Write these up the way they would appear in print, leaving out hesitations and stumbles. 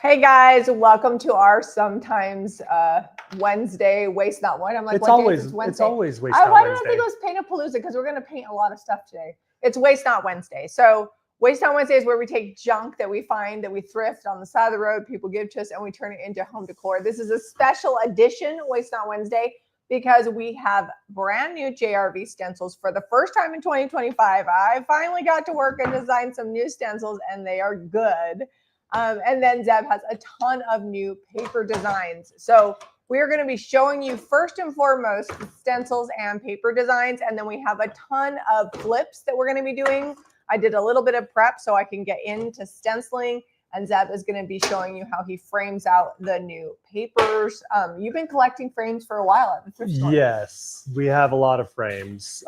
Hey guys, welcome to our sometimes Wednesday waste not one. I'm like, It's what always day is Wednesday? it's always waste Why not did I think Wednesday. it was Paint a Palooza? Because we're gonna paint a lot of stuff today. It's waste not Wednesday. So waste not Wednesday is where we take junk that we find that we thrift on the side of the road, people give to us, and we turn it into home decor. This is a special edition waste not Wednesday because we have brand new JRV stencils for the first time in 2025. I finally got to work and design some new stencils, and they are good. And then Zeb has a ton of new paper designs. So we're going to be showing you first and foremost the stencils and paper designs. And then we have a ton of flips that we're going to be doing. I did a little bit of prep so I can get into stenciling. And Zeb is going to be showing you how he frames out the new papers. You've been collecting frames for a while at the thrift store. Yes, we have a lot of frames.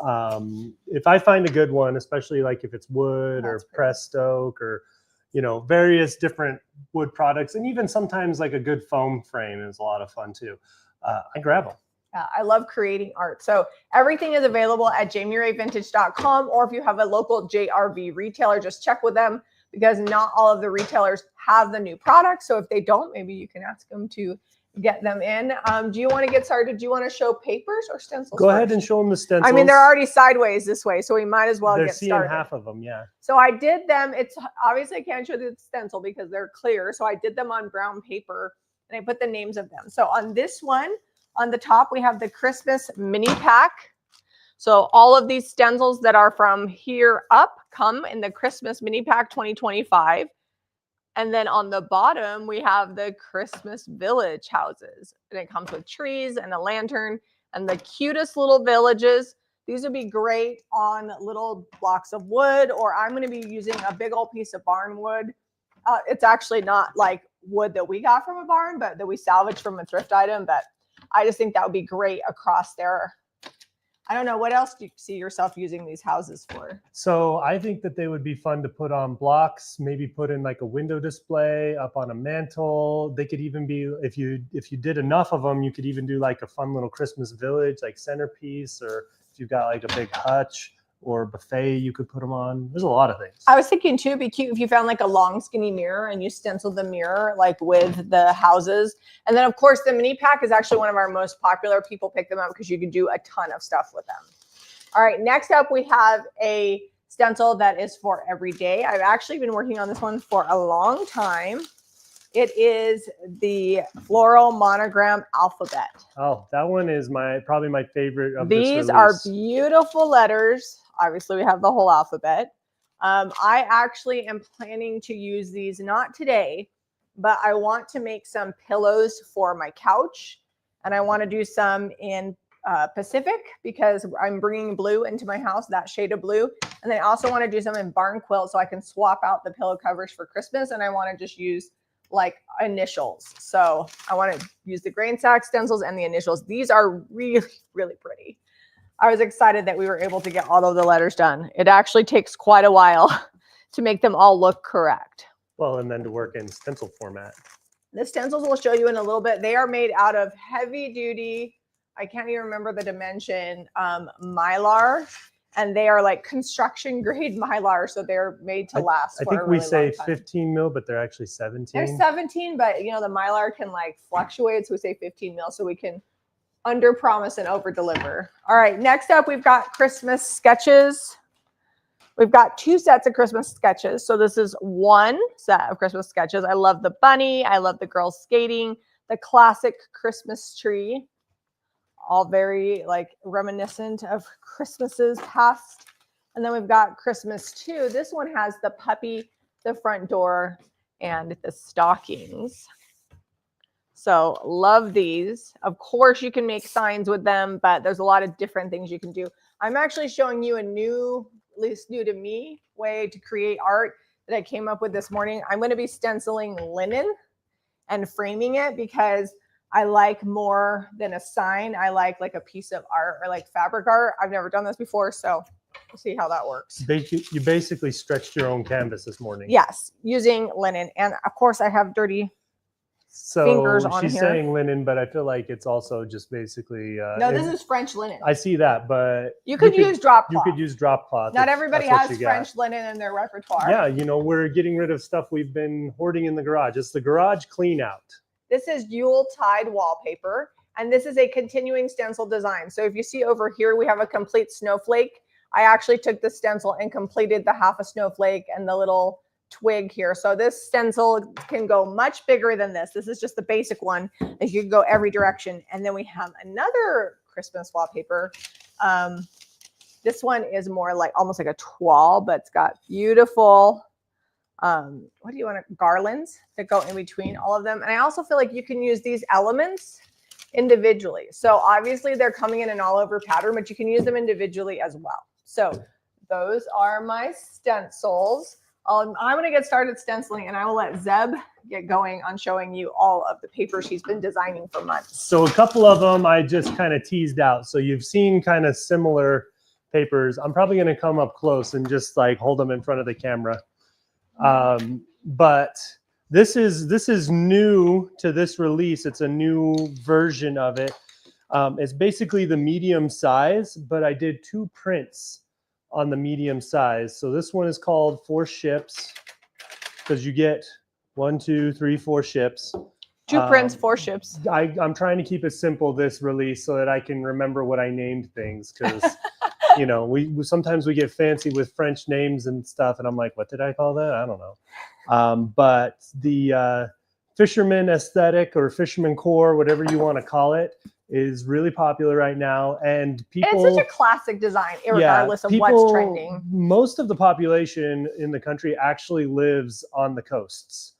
If I find a good one, especially like if it's wood or pressed oak or various different wood products, and even sometimes like a good foam frame is a lot of fun too. I grab them. I love creating art. So everything is available at JamieRayVintage.com, or if you have a local JRV retailer, just check with them because not all of the retailers have the new products. So if they don't, maybe you can ask them to get them in. Do you want to get started? Do you want to show papers or stencils? Go ahead and show them the stencils. I mean, they're already sideways this way, so we might as well get started. They're seeing half of them, yeah. So I did them. It's obviously I can't show the stencil because they're clear. So I did them on brown paper and I put the names of them. So on this one, on the top, we have the Christmas mini pack. So all of these stencils that are from here up come in the Christmas mini pack 2025. And then on the bottom, we have the Christmas village houses. And it comes with trees and a lantern and the cutest little villages. These would be great on little blocks of wood, or I'm going to be using a big old piece of barn wood. It's actually not like wood that we got from a barn, but that we salvaged from a thrift item. But I just think that would be great across there. I don't know. What else do you see yourself using these houses for? So I think that they would be fun to put on blocks, maybe put in like a window display up on a mantle. They could even be, if you did enough of them, you could even do like a fun little Christmas village, like centerpiece, or if you've got like a big hutch or buffet, you could put them on. There's a lot of things. I was thinking too, it'd be cute if you found like a long skinny mirror and you stenciled the mirror like with the houses. And then of course the mini pack is actually one of our most popular. People pick them up because you can do a ton of stuff with them. All right, next up we have a stencil that is for every day. I've actually been working on this one for a long time. It is the floral monogram alphabet. Oh, that one is probably my favorite of this release. These are beautiful letters. Obviously, we have the whole alphabet. I actually am planning to use these, not today, but I want to make some pillows for my couch. And I want to do some in Pacific because I'm bringing blue into my house, that shade of blue. And then I also want to do some in barn quilt so I can swap out the pillow covers for Christmas. And I want to just use like initials. So I want to use the grain sack stencils and the initials. These are really, really pretty. I was excited that we were able to get all of the letters done. It actually takes quite a while to make them all look correct. Well, and then to work in stencil format. The stencils we'll show you in a little bit. They are made out of heavy duty, I can't even remember the dimension, Mylar. And they are like construction grade Mylar, so they're made to last for a really long time. I think we say 15 mil, but they're actually 17. They're 17, but the Mylar can like fluctuate, so we say 15 mil, so we can under promise and over deliver. All right, next up we've got Christmas sketches. We've got 2 sets of Christmas sketches. So this is one set of Christmas sketches. I love the bunny. I love the girls skating, the classic Christmas tree. All very like reminiscent of Christmases past. And then we've got Christmas 2. This one has the puppy, the front door, and the stockings. So love these. Of course, you can make signs with them, but there's a lot of different things you can do. I'm actually showing you a new, at least new to me, way to create art that I came up with this morning. I'm going to be stenciling linen and framing it because I like more than a sign. I like a piece of art or like fabric art. I've never done this before, so we'll see how that works. You basically stretched your own canvas this morning. Yes, using linen. And of course I have dirty fingers So on she's here. saying linen, but I feel like it's also just basically. No, this is French linen. I see that, but You could use drop you cloth. could use drop cloth. Not if everybody that's what has you got. French linen in their repertoire. Yeah, you know, we're getting rid of stuff we've been hoarding in the garage. It's the garage clean out. This is Yule Tide wallpaper, and this is a continuing stencil design. So if you see over here, we have a complete snowflake. I actually took the stencil and completed the half a snowflake and the little twig here. So this stencil can go much bigger than this. This is just the basic one. You can go every direction. And then we have another Christmas wallpaper. This one is more like almost like a toile, but it's got beautiful, what do you want to, garlands that go in between all of them. And I also feel like you can use these elements individually. So obviously they're coming in an all over pattern, but you can use them individually as well. So those are my stencils. I'm going to get started stenciling, and I will let Zeb get going on showing you all of the paper she's been designing for months. So a couple of them I just kind of teased out. So you've seen kind of similar papers. I'm probably going to come up close and just like hold them in front of the camera. But this is new to this release. It's a new version of it. It's basically the medium size, but I did 2 prints on the medium size. So this one is called 4 ships because you get 1, 2, 3, 4 ships. 2 prints, 4 ships. I'm trying to keep it simple this release so that I can remember what I named things, because you know, we sometimes we get fancy with French names and stuff, and I'm like, what did I call that? I don't know. But the fisherman aesthetic or fisherman core, whatever you want to call it, is really popular right now, and people. It's such a classic design, regardless of what's trending. Most of the population in the country actually lives on the coasts,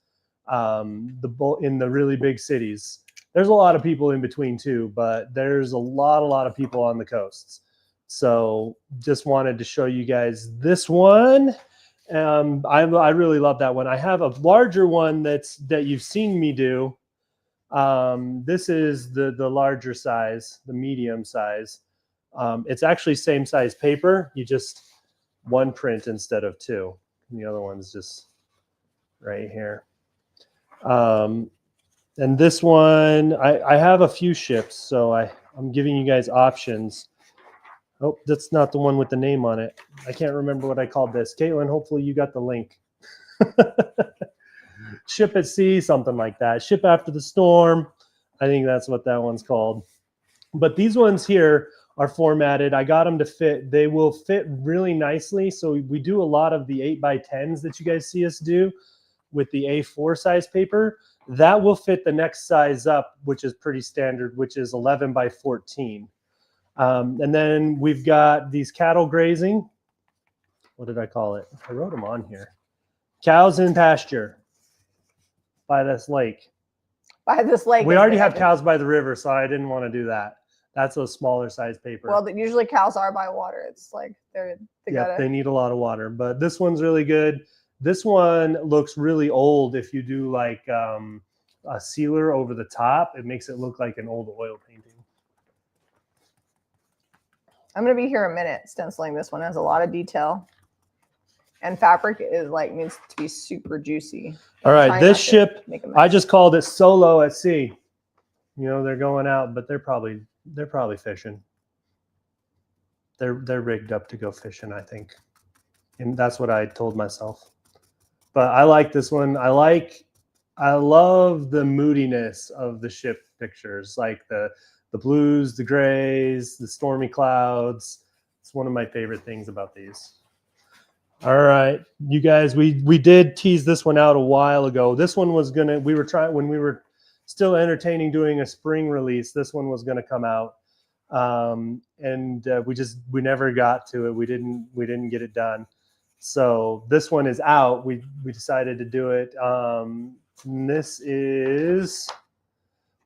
in the really big cities. There's a lot of people in between too, but there's a lot of people on the coasts. So just wanted to show you guys this one. I really love that one. I have a larger one that you've seen me do. This is the larger size, the medium size. It's actually same size paper. You just 1 print instead of 2. And the other one's just right here. And this one, I have a few ships, so I'm giving you guys options. Oh, that's not the one with the name on it. I can't remember what I called this. Caitlin, hopefully you got the link. Ship at sea, something like that. Ship after the storm. I think that's what that one's called. But these ones here are formatted. I got them to fit. They will fit really nicely. So we do a lot of the 8x10s that you guys see us do with the A4 size paper. That will fit the next size up, which is pretty standard, which is 11x14. And then we've got these cattle grazing. What did I call it? I wrote them on here. Cows in pasture by this lake. By this lake. We already have cows by the river, so I didn't want to do that. That's a smaller size paper. Well, usually cows are by water. It's like they need a lot of water. But this one's really good. This one looks really old if you do like a sealer over the top. It makes it look like an old oil painting. I'm going to be here a minute stenciling this one. It has a lot of detail. And fabric needs to be super juicy. All right, this ship, I just called it Solo at Sea. You know, they're going out, but they're probably fishing. They're rigged up to go fishing, I think. And that's what I told myself. But I like this one. I love the moodiness of the ship pictures, like the blues, the grays, the stormy clouds. It's one of my favorite things about these. All right, you guys, we did tease this one out a while ago. This one was when we were still entertaining doing a spring release, this one was gonna come out. And we never got to it. We didn't get it done. So this one is out. We decided to do it. This is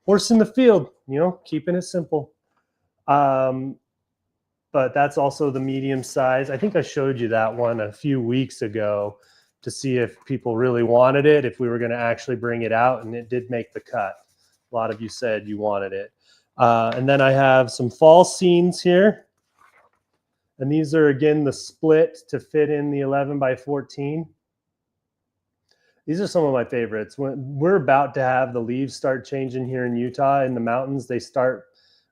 Horse in the Field, you know, keeping it simple. But that's also the medium size. I think I showed you that one a few weeks ago to see if people really wanted it, if we were going to actually bring it out, and it did make the cut. A lot of you said you wanted it. And then I have some fall scenes here. And these are, again, the split to fit in the 11x14. These are some of my favorites. When we're about to have the leaves start changing here in Utah in the mountains, they start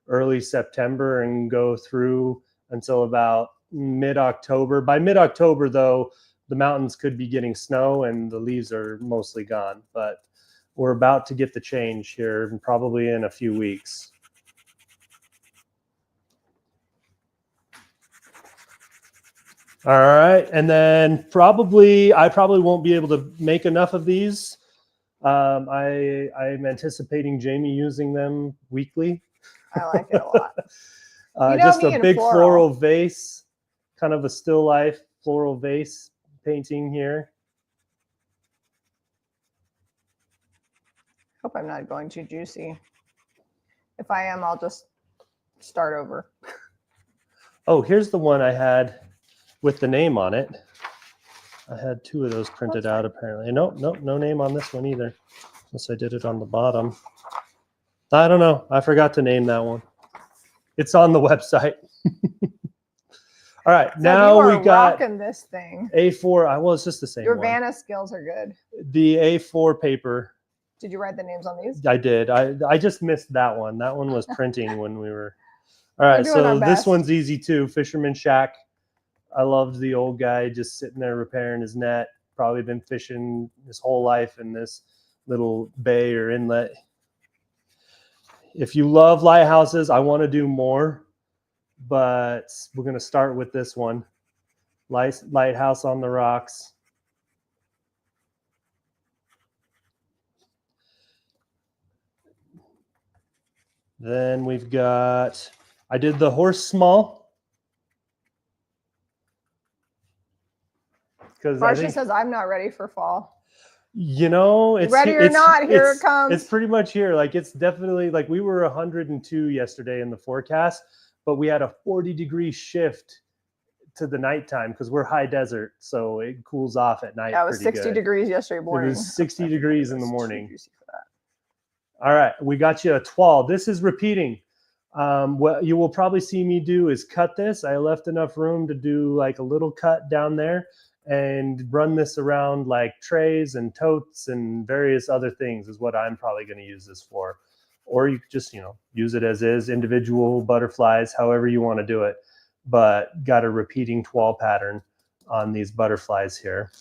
early September and go through until about mid-October. By mid-October, though, the mountains could be getting snow and the leaves are mostly gone. But we're about to get the change here, probably in a few weeks. All right, and then I probably won't be able to make enough of these. I'm anticipating Jamie using them weekly. I like it a lot. Just a big floral vase, kind of a still life floral vase painting here. Hope I'm not going too juicy. If I am, I'll just start over. Oh, here's the one I had with the name on it. I had 2 of those printed out apparently. Nope, no name on this one either. Unless I did it on the bottom. I don't know. I forgot to name that one. It's on the website. All right, so now we got this thing. A4. Well, it's just the same. Your Vanna skills are good. The A4 paper. Did you write the names on these? I did. I just missed that one. That one was printing when we were. All right, so this one's easy too. Fisherman Shack. I loved the old guy just sitting there repairing his net. Probably been fishing his whole life in this little bay or inlet. If you love lighthouses, I want to do more, but we're going to start with this one. Lighthouse on the rocks. Then we've got, I did the horse small. Marcia says, I'm not ready for fall. You know, it's ready or not, here it comes. It's pretty much here. Like, it's definitely, like, we were 102 yesterday in the forecast, but we had a 40-degree shift to the nighttime because we're high desert, so it cools off at night. Yeah, it was 60 degrees yesterday morning. It was 60 degrees in the morning. All right, we got you a toile. This is repeating. What you will probably see me do is cut this. I left enough room to do like a little cut down there and run this around like trays and totes and various other things is what I'm probably going to use this for. Or you could just, you know, use it as is, individual butterflies, however you want to do it. But got a repeating toile pattern on these butterflies here.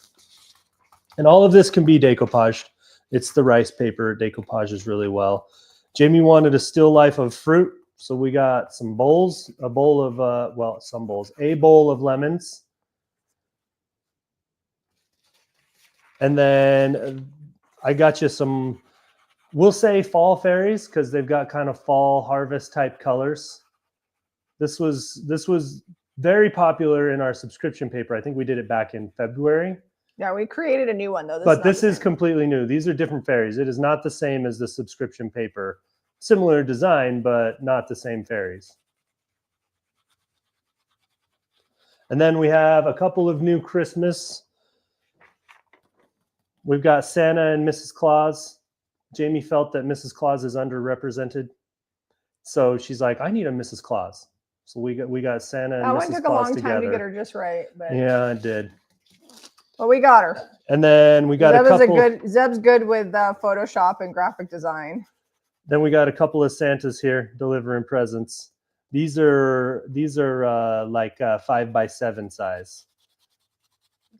And all of this can be decoupagged. It's the rice paper. It decoupages really well. Jamie wanted a still life of fruit. So we got some bowls, a bowl of, a bowl of lemons. And then I got you some, we'll say fall fairies because they've got kind of fall harvest type colors. This was very popular in our subscription paper. I think we did it back in February. Yeah, we created a new one though. But this is completely new. These are different fairies. It is not the same as the subscription paper. Similar design, but not the same fairies. And then we have a couple of new Christmas. We've got Santa and Mrs. Claus. Jamie felt that Mrs. Claus is underrepresented. So she's like, I need a Mrs. Claus. So we got Santa and Mrs. Claus together. That one took a long time to get her just right. But yeah, it did. Well, we got her. And then we got Zeb's good with Photoshop and graphic design. Then we got a couple of Santas here delivering presents. These are like 5x7 size.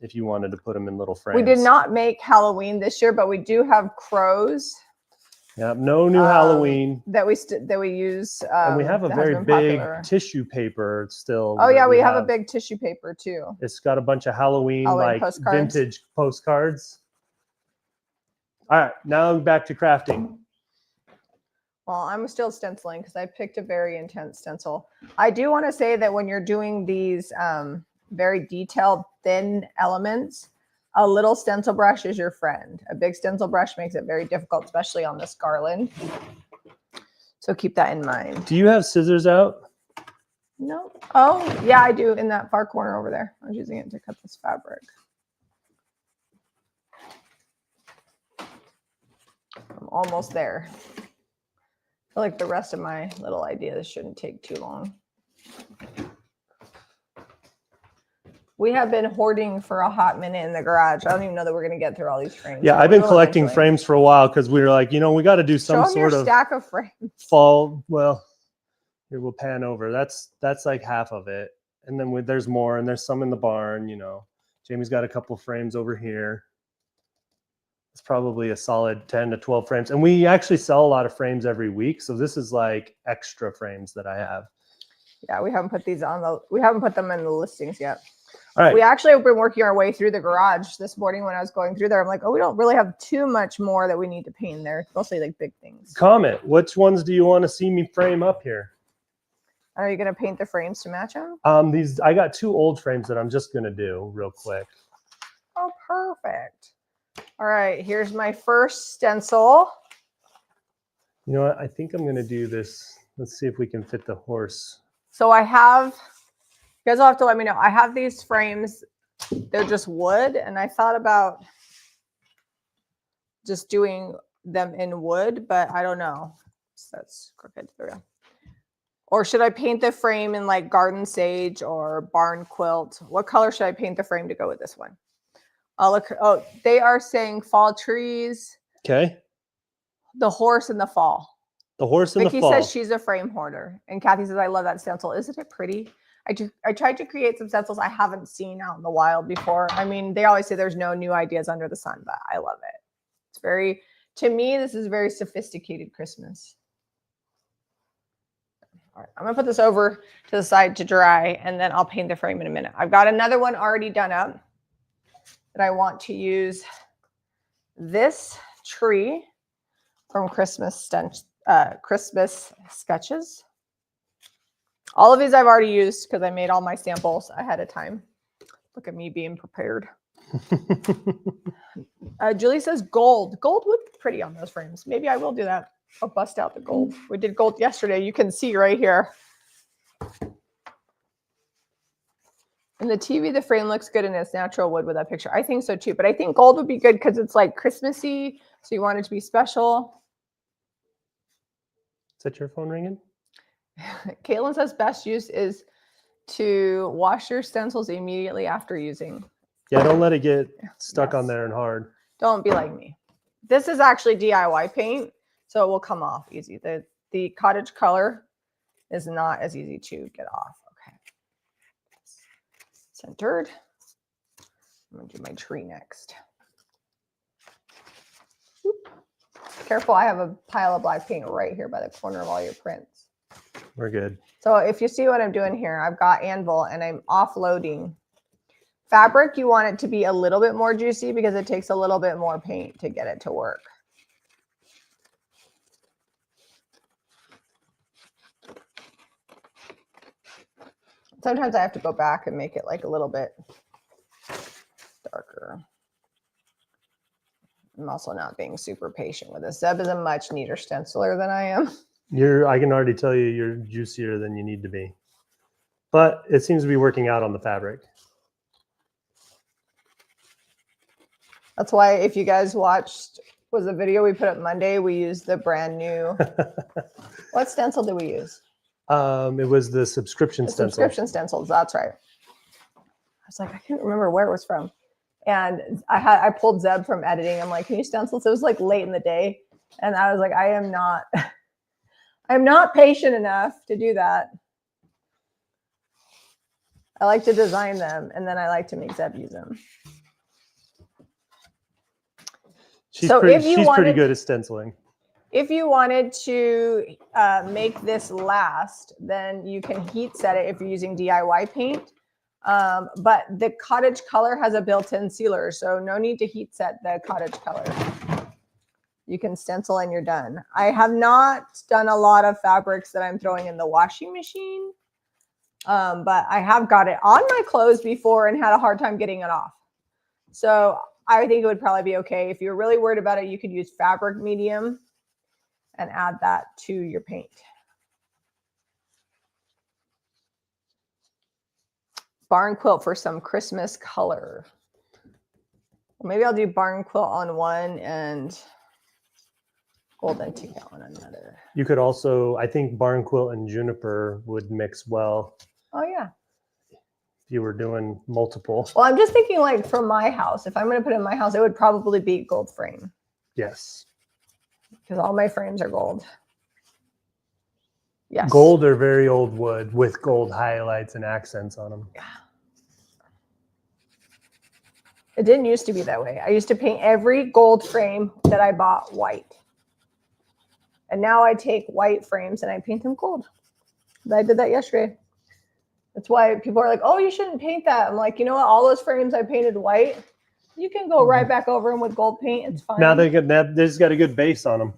If you wanted to put them in little frames. We did not make Halloween this year, but we do have crows. Yeah, no new Halloween that we use. And we have a very big tissue paper still. Oh yeah, we have a big tissue paper too. It's got a bunch of Halloween like postcards. Vintage postcards. All right, now back to crafting. Well, I'm still stenciling because I picked a very intense stencil. I do want to say that when you're doing these very detailed, thin elements, a little stencil brush is your friend. A big stencil brush makes it very difficult, especially on this garland. So keep that in mind. Do you have scissors out? No. Oh, yeah, I do in that far corner over there. I was using it to cut this fabric. I'm almost there. I feel like the rest of my little ideas shouldn't take too long. We have been hoarding for a hot minute in the garage. I don't even know that we're going to get through all these frames. Yeah, but I've we been will collecting eventually. frames for a while because we were like, we got to do Show some them your sort of stack of frames. fall. Well, here we'll pan over. That's like half of it, and then there's more, and there's some in the barn. Jamie's got a couple frames over here. It's probably a solid 10 to 12 frames, and we actually sell a lot of frames every week, so this is like extra frames that I have. Yeah, we haven't put these on we haven't put them in the listings yet. All right. We actually have been working our way through the garage this morning when I was going through there. I'm like, oh, we don't really have too much more that we need to paint there. Mostly like big things. Comment. Which ones do you want to see me frame up here? Are you going to paint the frames to match them? I got 2 old frames that I'm just going to do real quick. Oh, perfect. All right, here's my first stencil. You know what? I think I'm going to do this. Let's see if we can fit the horse. So I have, you guys will have to let me know. I have these frames. They're just wood, and I thought about just doing them in wood, but I don't know. So that's crooked. There we go. Or should I paint the frame in like garden sage or barn quilt? What color should I paint the frame to go with this one? Oh, they are saying fall trees. Okay. The horse in the fall. The horse in Vicky the fall. says she's a frame hoarder. And Kathy says, I love that stencil. Isn't it pretty? I tried to create some stencils I haven't seen out in the wild before. I mean, they always say there's no new ideas under the sun, but I love it. It's very, to me, this is very sophisticated Christmas. All right, I'm going to put this over to the side to dry, and then I'll paint the frame in a minute. I've got another one already done up that I want to use this tree from Christmas Sketches. All of these I've already used because I made all my samples ahead of time. Look at me being prepared. Julie says gold. Gold would be pretty on those frames. Maybe I will do that. I'll bust out the gold. We did gold yesterday. You can see right here. In the TV, the frame looks good in its natural wood with that picture. I think so too, but I think gold would be good because it's like Christmassy, so you want it to be special. Is that your phone ringing? Caitlin says best use is to wash your stencils immediately after using. Yeah, don't let it get stuck on there and hard. Don't be like me. This is actually DIY paint, so it will come off easy. The cottage color is not as easy to get off. Okay. Centered. I'm going to do my tree next. Whoop. Careful, I have a pile of black paint right here by the corner of all your prints. We're good. So if you see what I'm doing here, I've got anvil and I'm offloading. Fabric, you want it to be a little bit more juicy because it takes a little bit more paint to get it to work. Sometimes I have to go back and make it like a little bit darker. I'm also not being super patient with this. Zeb is a much neater stenciler than I am. I can already tell you you're juicier than you need to be. But it seems to be working out on the fabric. That's why if you guys watched, was the video we put up Monday, we used the brand new, what stencil did we use? It was the subscription stencil. Subscription stencils, that's right. I was like, I can't remember where it was from. And I pulled Zeb from editing. I'm like, can you stencil? So it was like late in the day. And I was like, I'm not patient enough to do that. I like to design them, and then I like to make Zeb use them. She's pretty good at stenciling. If you wanted to make this last, then you can heat set it if you're using DIY paint. But the cottage color has a built-in sealer, so no need to heat set the cottage color. You can stencil and you're done. I have not done a lot of fabrics that I'm throwing in the washing machine, but I have got it on my clothes before and had a hard time getting it off. So I think it would probably be okay. If you're really worried about it, you could use fabric medium and add that to your paint. Barn quilt for some Christmas color. Well, maybe I'll do barn quilt on one and golden ticket on another. You could also, I think barn quilt and juniper would mix well. Oh yeah. if you were doing multiple. Well, I'm just thinking like for my house, if I'm going to put it in my house, it would probably be gold frame. Yes. Because all my frames are gold. Yes. Gold or very old wood with gold highlights and accents on them. Yeah. It didn't used to be that way. I used to paint every gold frame that I bought white. And now I take white frames and I paint them gold. I did that yesterday. That's why people are like, oh, you shouldn't paint that. I'm like, you know what? All those frames I painted white, you can go right back over them with gold paint. It's fine. Now they just got a good base on them.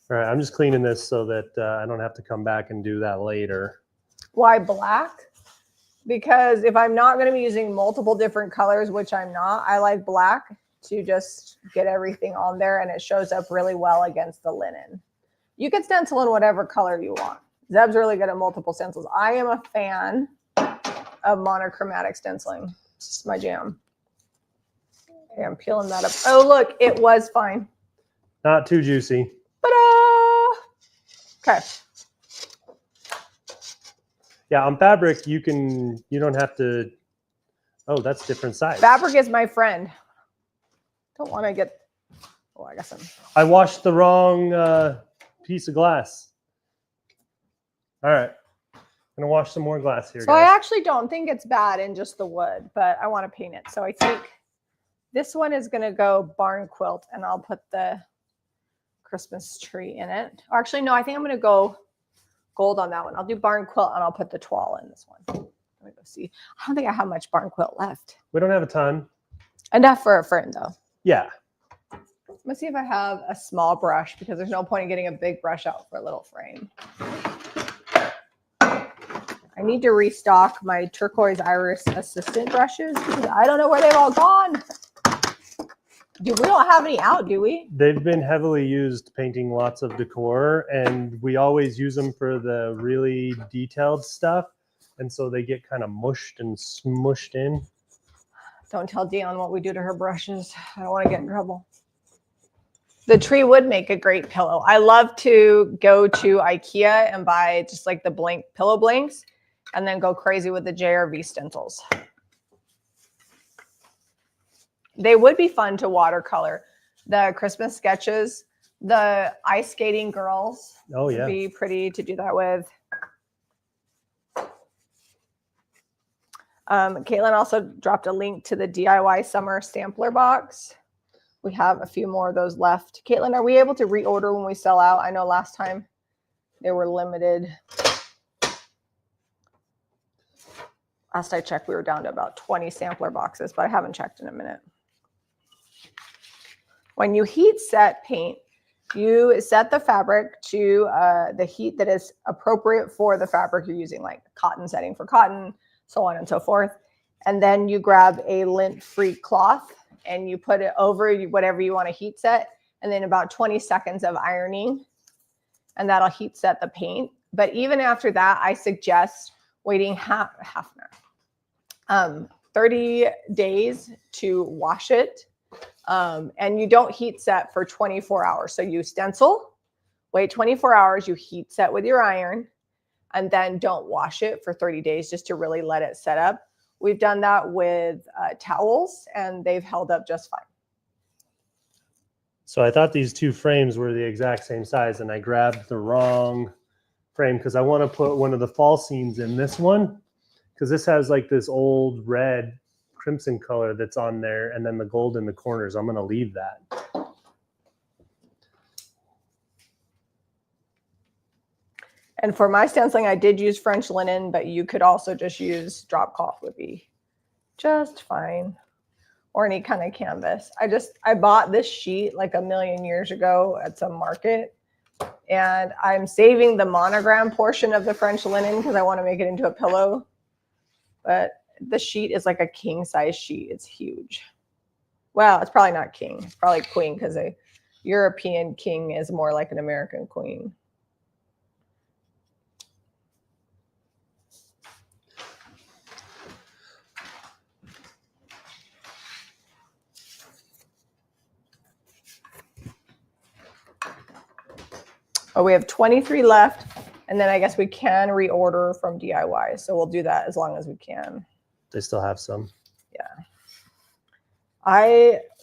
All right, I'm just cleaning this so that I don't have to come back and do that later. Why black? Because if I'm not going to be using multiple different colors, which I'm not, I like black to just get everything on there and it shows up really well against the linen. You can stencil in whatever color you want. Zeb's really good at multiple stencils. I am a fan of monochromatic stenciling. It's just my jam. Okay, I'm peeling that up. Oh, look, it was fine. Not too juicy. Ta-da! Okay. Yeah, on fabric, you don't have to, oh, that's different size. Fabric is my friend. Don't want to get, oh, I guess I washed the wrong piece of glass. All right, I'm gonna wash some more glass here, So guys. I actually don't think it's bad in just the wood, but I want to paint it. So I think this one is going to go barn quilt and I'll put the Christmas tree in it. Or actually, no, I think I'm going to go gold on that one. I'll do barn quilt and I'll put the toile in this one. Let me go see. I don't think I have much barn quilt left. We don't have a ton. Enough for a friend though. Yeah. Let's see if I have a small brush because there's no point in getting a big brush out for a little frame. I need to restock my turquoise iris assistant brushes because I don't know where they've all gone. We don't have any out, do we? They've been heavily used painting lots of decor, and we always use them for the really detailed stuff. And so they get kind of mushed and smushed in. Don't tell Dion what we do to her brushes. I don't want to get in trouble. The tree would make a great pillow. I love to go to IKEA and buy just like the blank pillow blanks and then go crazy with the JRV stencils. They would be fun to watercolor. The Christmas sketches, the ice skating girls would be pretty to do that with. Caitlin also dropped a link to the DIY summer sampler box. We have a few more of those left. Caitlin, are we able to reorder when we sell out? I know last time they were limited. Last I checked, we were down to about 20 sampler boxes, but I haven't checked in a minute. When you heat set paint, you set the fabric to the heat that is appropriate for the fabric you're using, like cotton setting for cotton, so on and so forth. And then you grab a lint-free cloth and you put it over whatever you want to heat set, and then about 20 seconds of ironing, and that'll heat set the paint. But even after that, I suggest waiting half an hour, 30 days to wash it. And you don't heat set for 24 hours. So you stencil, wait 24 hours, you heat set with your iron, and then don't wash it for 30 days just to really let it set up. We've done that with towels and they've held up just fine. So I thought these two frames were the exact same size and I grabbed the wrong frame because I want to put one of the fall scenes in this one because this has like this old red crimson color that's on there and then the gold in the corners. I'm going to leave that. And for my stenciling, I did use French linen, but you could also just use drop cloth would be just fine. Or any kind of canvas. I bought this sheet like a million years ago at some market. And I'm saving the monogram portion of the French linen because I want to make it into a pillow. But the sheet is like a king size sheet. It's huge. Well, it's probably not king. It's probably queen because a European king is more like an American queen. But we have 23 left. And then I guess we can reorder from DIY. So we'll do that as long as we can. They still have some. Yeah.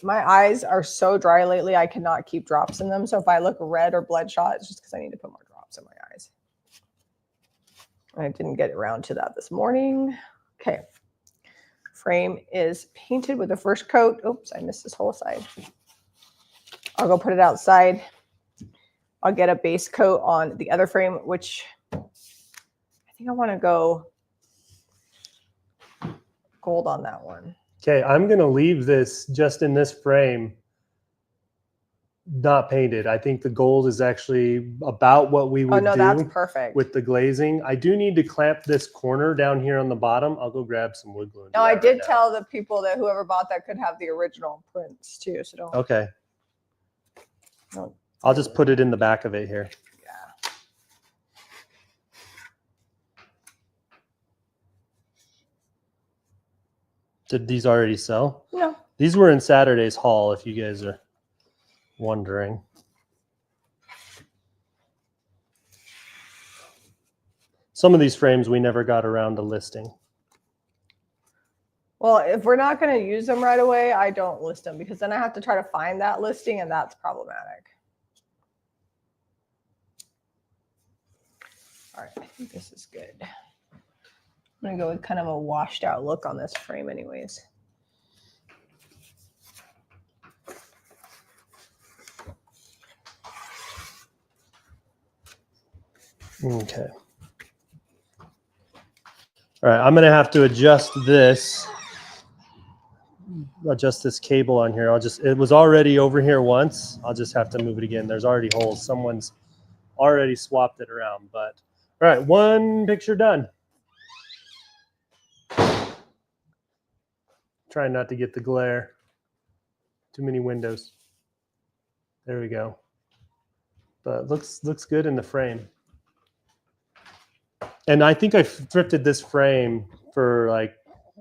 My eyes are so dry lately, I cannot keep drops in them. So if I look red or bloodshot, it's just because I need to put more drops in my eyes. I didn't get around to that this morning. Okay. Frame is painted with the first coat. Oops, I missed this whole side. I'll go put it outside. I'll get a base coat on the other frame, which I think I want to go gold on that one. Okay, I'm going to leave this just in this frame, not painted. I think the gold is actually about what we would do. That's perfect. With the glazing. I do need to clamp this corner down here on the bottom. I'll go grab some wood glue. No, I did tell the people that whoever bought that could have the original prints too. So don't. Okay. Don't. I'll just put it in the back of it here. Yeah. Did these already sell? No. These were in Saturday's haul, if you guys are wondering. Some of these frames we never got around to listing. Well, if we're not going to use them right away, I don't list them because then I have to try to find that listing and that's problematic. All right, I think this is good. I'm going to go with kind of a washed out look on this frame anyways. Okay. All right, I'm going to have to adjust this cable on here. It was already over here once. I'll just have to move it again. There's already holes. Someone's already swapped it around, but all right, one picture done. Trying not to get the glare. Too many windows. There we go. But looks good in the frame. And I think I thrifted this frame for like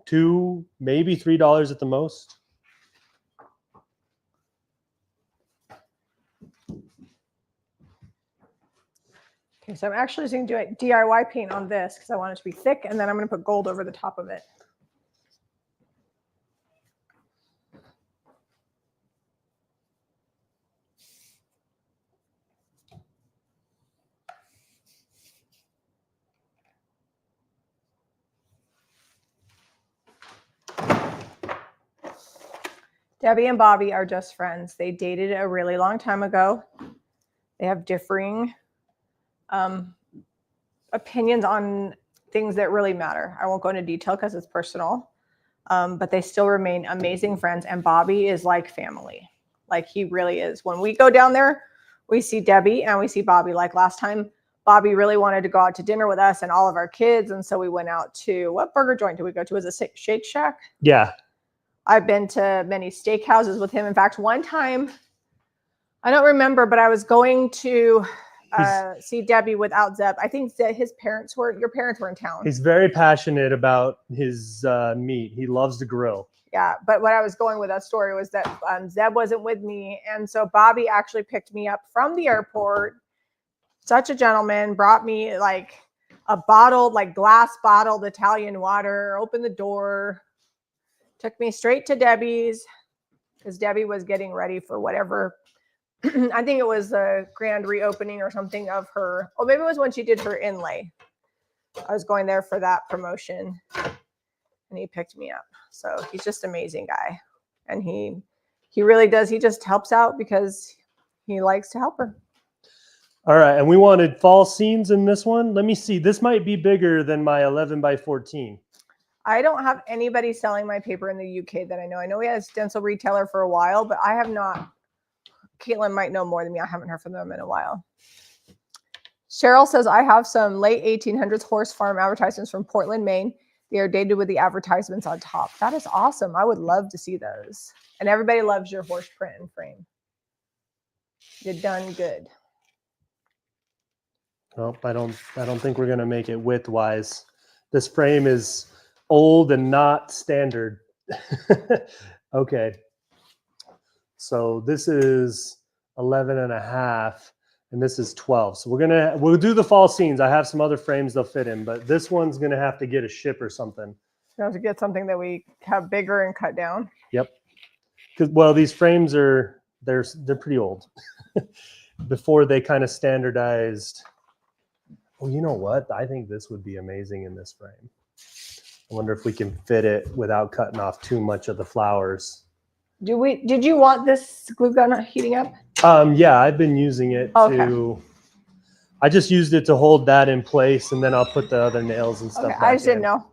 $2, maybe $3 at the most. Okay, so I'm actually just going to do a DIY paint on this because I want it to be thick, and then I'm going to put gold over the top of it. Debbie and Bobby are just friends. They dated a really long time ago. They have differing opinions on things that really matter. I won't go into detail because it's personal, but they still remain amazing friends. And Bobby is like family. Like he really is. When we go down there, we see Debbie and we see Bobby. Like last time, Bobby really wanted to go out to dinner with us and all of our kids. And so we went out to, what burger joint did we go to? Was it Shake Shack? Yeah. I've been to many steakhouses with him. In fact, one time, I don't remember, but I was going to see Debbie without Zeb. I think that your parents were in town. He's very passionate about his meat. He loves to grill. Yeah, but what I was going with that story was that Zeb wasn't with me. And so Bobby actually picked me up from the airport. Such a gentleman, brought me like a bottled, like glass bottled Italian water, opened the door, took me straight to Debbie's because Debbie was getting ready for whatever. I think it was the grand reopening or something of her. Oh, maybe it was when she did her inlay. I was going there for that promotion and he picked me up. So he's just an amazing guy. And he really does. He just helps out because he likes to help her. All right. And we wanted fall scenes in this one. Let me see. This might be bigger than my 11 by 14. I don't have anybody selling my paper in the UK that I know. I know we had a stencil retailer for a while, but I have not. Caitlin might know more than me. I haven't heard from them in a while. Cheryl says, I have some late 1800s horse farm advertisements from Portland, Maine. They are dated with the advertisements on top. That is awesome. I would love to see those. And everybody loves your horse print and frame. You're done good. Nope, I don't think we're going to make it width-wise. This frame is old and not standard. Okay. So this is 11 and a half. And this is 12. So we'll do the fall scenes. I have some other frames they'll fit in, but this one's going to have to get a ship or something. You have to get something that we have bigger and cut down. Yep. Because, well, these frames they're pretty old. Before they kind of standardized. Oh, you know what? I think this would be amazing in this frame. I wonder if we can fit it without cutting off too much of the flowers. Did you want this glue gun heating up? Yeah, I've been using it to. I just used it to hold that in place, and then I'll put the other nails and stuff. Okay, I just didn't know.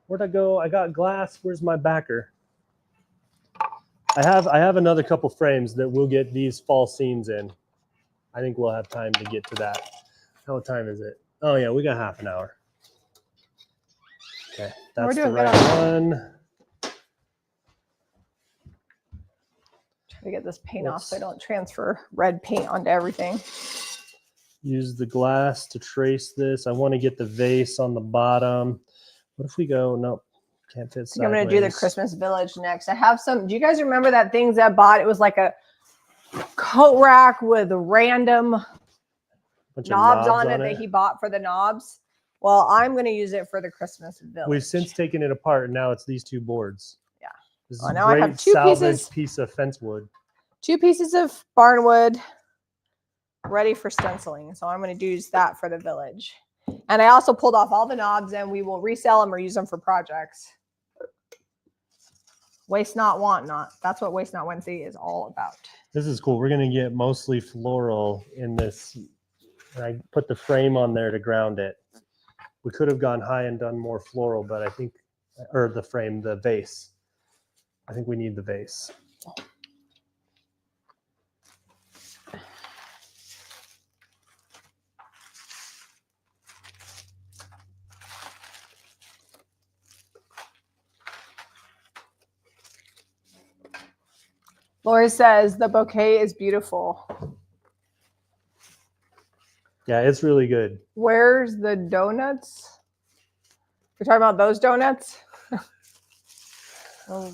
Where'd I go? I got glass. Where's my backer? I have another couple frames that we'll get these fall scenes in. I think we'll have time to get to that. What time is it? Oh yeah, we got half an hour. Okay, that's the right one. Try to get this paint off so I don't transfer red paint onto everything. Use the glass to trace this. I want to get the vase on the bottom. What if we go? Nope, can't fit sideways. I'm going to do the Christmas village next. I have some. Do you guys remember that things I bought? It was like a coat rack with random knobs on it that he bought for the knobs. Well, I'm going to use it for the Christmas village. We've since taken it apart, and now it's these two boards. Yeah. This is now a great I have salvaged piece of fence wood. 2 pieces of barnwood ready for stenciling. So I'm going to use that for the village. And I also pulled off all the knobs, and we will resell them or use them for projects. Waste not, want not. That's what Waste Not Wednesday is all about. This is cool. We're going to get mostly floral in this. I put the frame on there to ground it. We could have gone high and done more floral, but I think, or the frame, the vase. I think we need the vase. Lori says the bouquet is beautiful. Yeah, it's really good. Where's the donuts? You're talking about those donuts?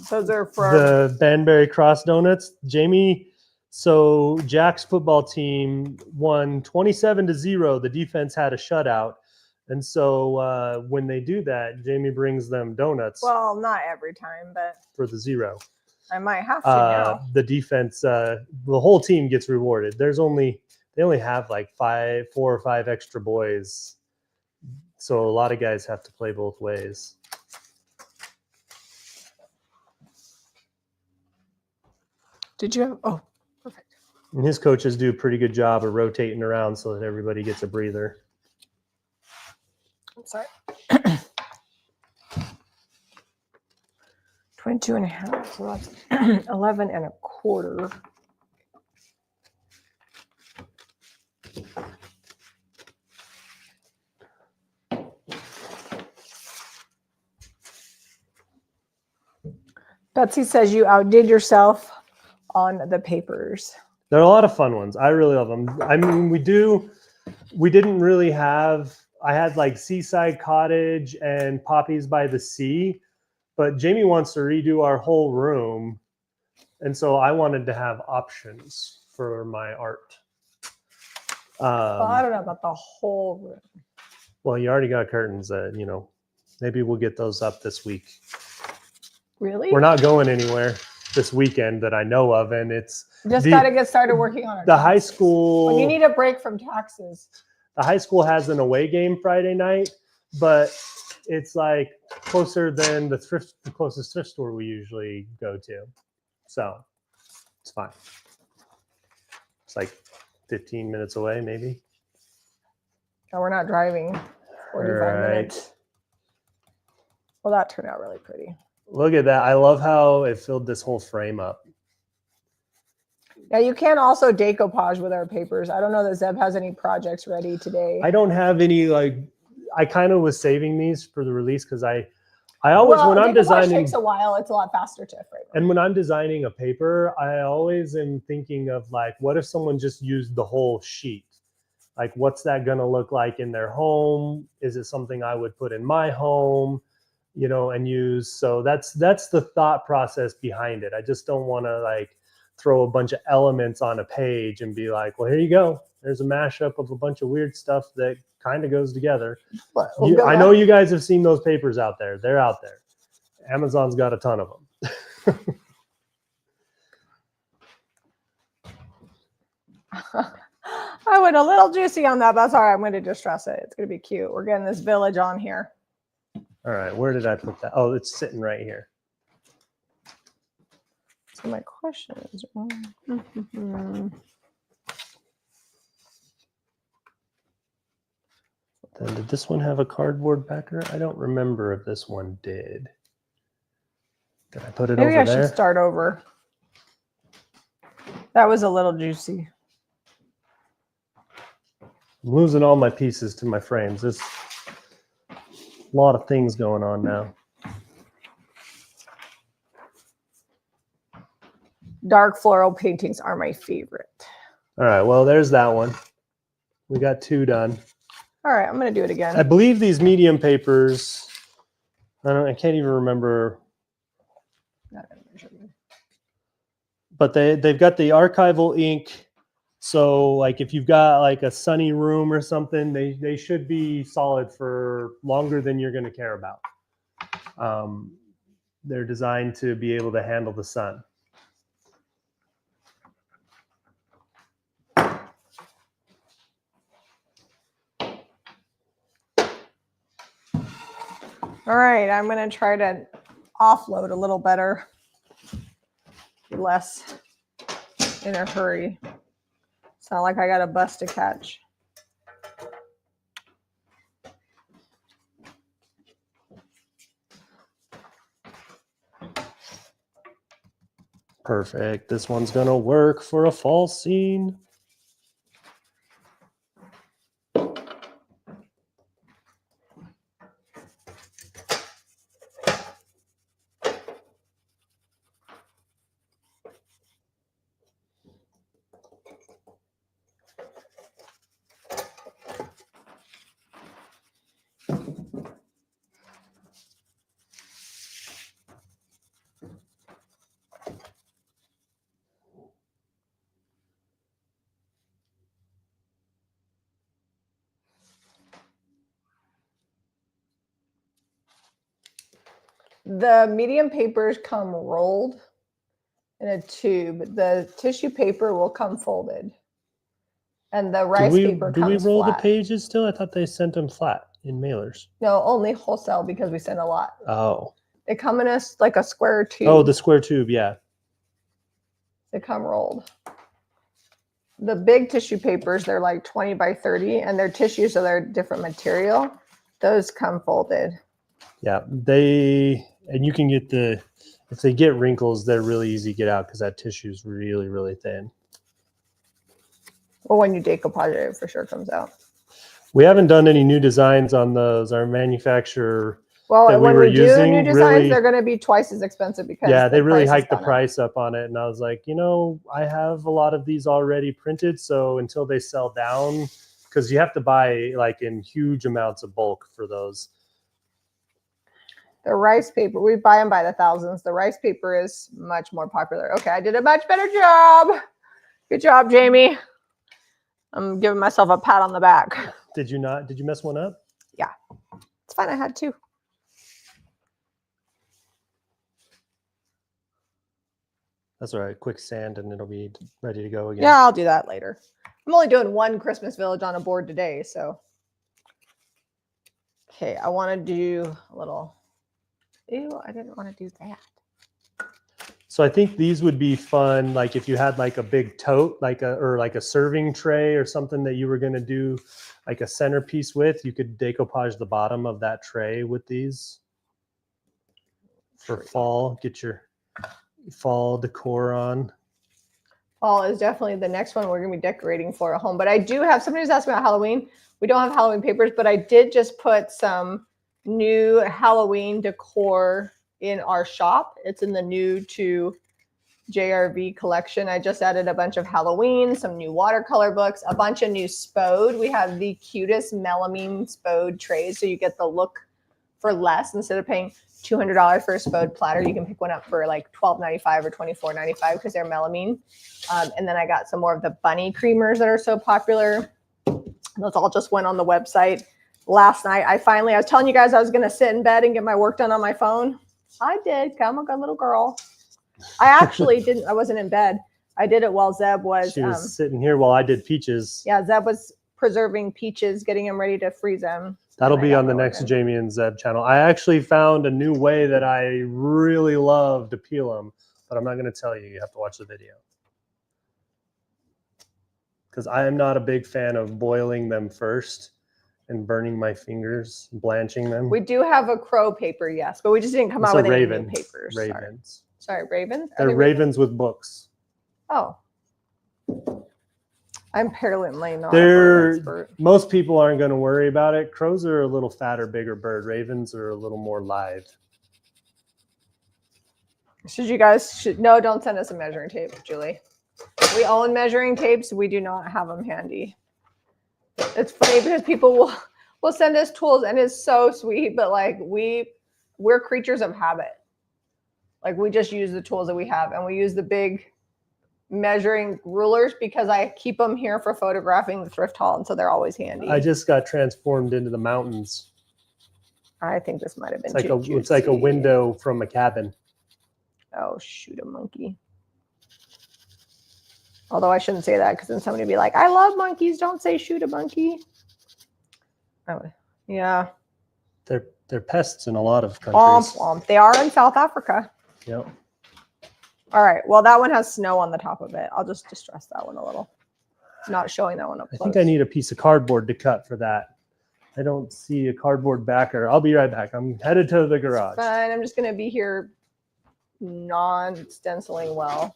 Those are from the Banbury Cross Donuts. Jamie, so Jack's football team won 27-0. The defense had a shutout. And so when they do that, Jamie brings them donuts. Well, not every time, but for the 0. I might have to now. The defense, the whole team gets rewarded. They only have like 4 or 5 extra boys. So a lot of guys have to play both ways. Did you have, oh, perfect. And his coaches do a pretty good job of rotating around so that everybody gets a breather. I'm sorry. 22.5, so that's 11 1/4. Betsy says you outdid yourself on the papers. They're a lot of fun ones. I really love them. I mean, we didn't really have, I had like Seaside Cottage and Poppies by the Sea, but Jamie wants to redo our whole room. And so I wanted to have options for my art. Well, I don't know about the whole room. Well, you already got curtains that, maybe we'll get those up this week. Really? We're not going anywhere this weekend that I know of. And it's just got to get started working on it. The high school. When you need a break from taxes. The high school has an away game Friday night, but it's like closer than the closest thrift store we usually go to. So it's fine. It's like 15 minutes away, maybe. No, we're not driving 45 minutes. Well, that turned out really pretty. Look at that. I love how it filled this whole frame up. Now, you can also decoupage with our papers. I don't know that Zeb has any projects ready today. I don't have any, I kind of was saving these for the release because I always, when I'm designing, takes a while. It's a lot faster to frame. And when I'm designing a paper, I always am thinking of what if someone just used the whole sheet? Like, what's that going to look like in their home? Is it something I would put in my home, and use? So that's the thought process behind it. I just don't want to throw a bunch of elements on a page and be like, well, here you go. There's a mashup of a bunch of weird stuff that kind of goes together. We'll I know you guys have seen those papers out there. They're out there. Amazon's got a ton of them. I went a little juicy on that, but that's all right. I'm going to distress it. It's going to be cute. We're getting this village on here. All right, where did I put that? Oh, it's sitting right here. So my question is, Then did this one have a cardboard backer? I don't remember if this one did. Did I put it maybe over I there? should start over. That was a little juicy. I'm losing all my pieces to my frames. There's a lot of things going on now. Dark floral paintings are my favorite. All right, well, there's that one. We got 2 done. All right, I'm going to do it again. I believe these medium papers, I can't even remember, but they've got the archival ink. So like if you've got like a sunny room or something, they should be solid for longer than you're going to care about. They're designed to be able to handle the sun. All right, I'm going to try to offload a little better, less in a hurry. It's not like I got a bus to catch. Perfect. This one's going to work for a fall scene. The medium papers come rolled in a tube. The tissue paper will come folded. And the rice paper do we comes roll flat. the pages still? I thought they sent them flat in mailers. No, only wholesale because we send a lot. Oh. They come in like a square tube. Oh, the square tube, yeah. They come rolled. The big tissue papers, they're like 20 by 30, and they're tissue, so they're different material. Those come folded. Yeah, and you can get if they get wrinkles, they're really easy to get out because that tissue is really, really thin. Well, when you decoupage it, it for sure comes out. We haven't done any new designs on those. Our manufacturer well, that when we were we do using new designs, really, they're going to be twice as expensive because they really hiked the gone up. price up on it. And I was like, I have a lot of these already printed, so until they sell down, because you have to buy like in huge amounts of bulk for those. The rice paper, we buy them by the thousands. The rice paper is much more popular. Okay, I did a much better job. Good job, Jamie. I'm giving myself a pat on the back. Did you not? Did you mess one up? Yeah, it's fine. I had 2. That's all right. Quick sand and it'll be ready to go again. Yeah, I'll do that later. I'm only doing 1 Christmas village on a board today, so. Okay, I want to do a little. Ew, I didn't want to do that. So I think these would be fun, like if you had like a big tote, or like a serving tray or something that you were going to do like a centerpiece with, you could decoupage the bottom of that tray with these for fall. Get your fall decor on. Fall is definitely the next one we're going to be decorating for a home. But I do have, somebody who's asking about Halloween. We don't have Halloween papers, but I did just put some new Halloween decor in our shop. It's in the new to JRV collection. I just added a bunch of Halloween, some new watercolor books, a bunch of new spode. We have the cutest melamine spode trays, so you get the look for less. Instead of paying $200 for a spode platter, you can pick one up for like $12.95 or $24.95 because they're melamine. And then I got some more of the bunny creamers that are so popular. Those all just went on the website last night. I was telling you guys I was going to sit in bed and get my work done on my phone. I did. I'm a good little girl. I actually didn't. I wasn't in bed. I did it while Zeb was. She was sitting here while I did peaches. Yeah, Zeb was preserving peaches, getting them ready to freeze them. That'll be on the next Jamie and Zeb channel. I actually found a new way that I really love to peel them, but I'm not going to tell you. You have to watch the video. Because I am not a big fan of boiling them first and burning my fingers, blanching them. We do have a crow paper, yes, but we just didn't come out with any new papers. Ravens. Sorry, ravens? They're ravens with books. Oh. I'm apparently not a bird expert. Most people aren't going to worry about it. Crows are a little fatter, bigger bird. Ravens are a little more live. No, don't send us a measuring tape, Julie. We own measuring tapes. We do not have them handy. It's funny because people will send us tools and it's so sweet, but like we're creatures of habit. Like we just use the tools that we have, and we use the big measuring rulers because I keep them here for photographing the thrift haul, and so they're always handy. I just got transformed into the mountains. I think this might have been it's like a window from a cabin. Oh, shoot a monkey. Although I shouldn't say that because then somebody would be like, I love monkeys. Don't say shoot a monkey. Oh, yeah. They're pests in a lot of countries. Womp. They are in South Africa. Yep. All right. Well, that one has snow on the top of it. I'll just distress that one a little. Not showing that one up close. I think I need a piece of cardboard to cut for that. I don't see a cardboard backer. I'll be right back. I'm headed to the garage. Fine. I'm just going to be here non-stenciling well.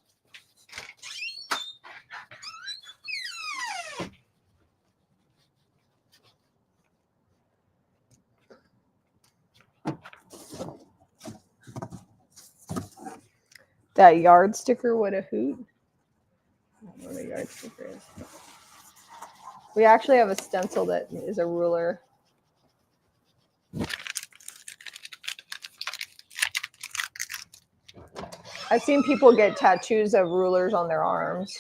That yard sticker would a hoot. I don't know what a yard sticker is. We actually have a stencil that is a ruler. I've seen people get tattoos of rulers on their arms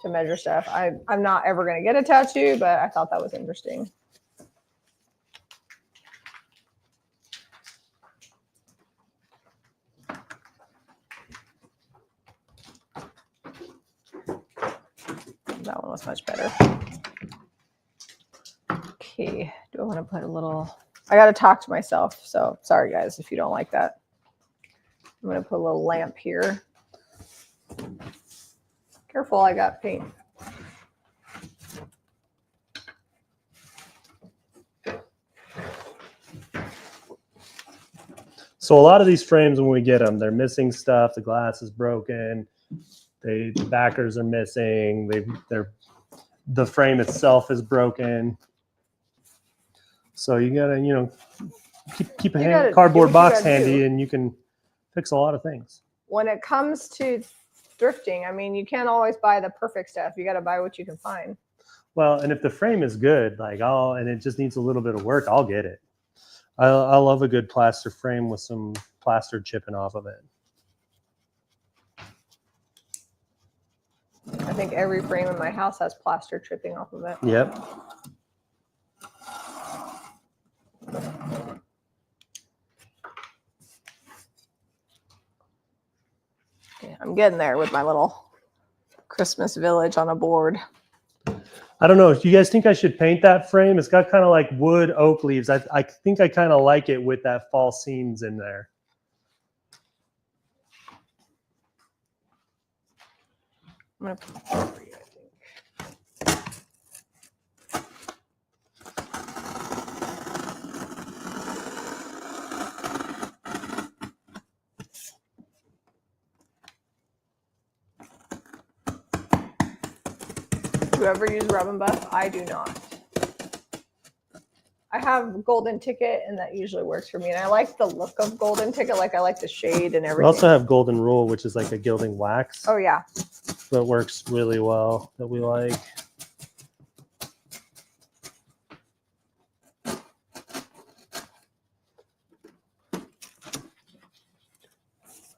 to measure stuff. I'm not ever going to get a tattoo, but I thought that was interesting. That one was much better. Okay, do I want to put a little, I got to talk to myself. So sorry guys, if you don't like that. I'm going to put a little lamp here. Careful, I got paint. So a lot of these frames, when we get them, they're missing stuff. The glass is broken. The backers are missing. The frame itself is broken. So you gotta, keep a cardboard box handy, and you can fix a lot of things. When it comes to thrifting, I mean, you can't always buy the perfect stuff. You got to buy what you can find. Well, and if the frame is good, and it just needs a little bit of work, I'll get it. I love a good plaster frame with some plaster chipping off of it. I think every frame in my house has plaster tripping off of it. Yep. Okay, I'm getting there with my little Christmas village on a board. I don't know. Do you guys think I should paint that frame? It's got kind of like wood oak leaves. I think I kind of like it with that fall seams in there. I'm going to put that over you, I think. Do you ever use Rub and Buff? I do not. I have Golden Ticket, and that usually works for me. And I like the look of Golden Ticket. Like, I like the shade and everything. We also have Golden Rule, which is like a gilding wax. Oh, yeah. That works really well, that we like.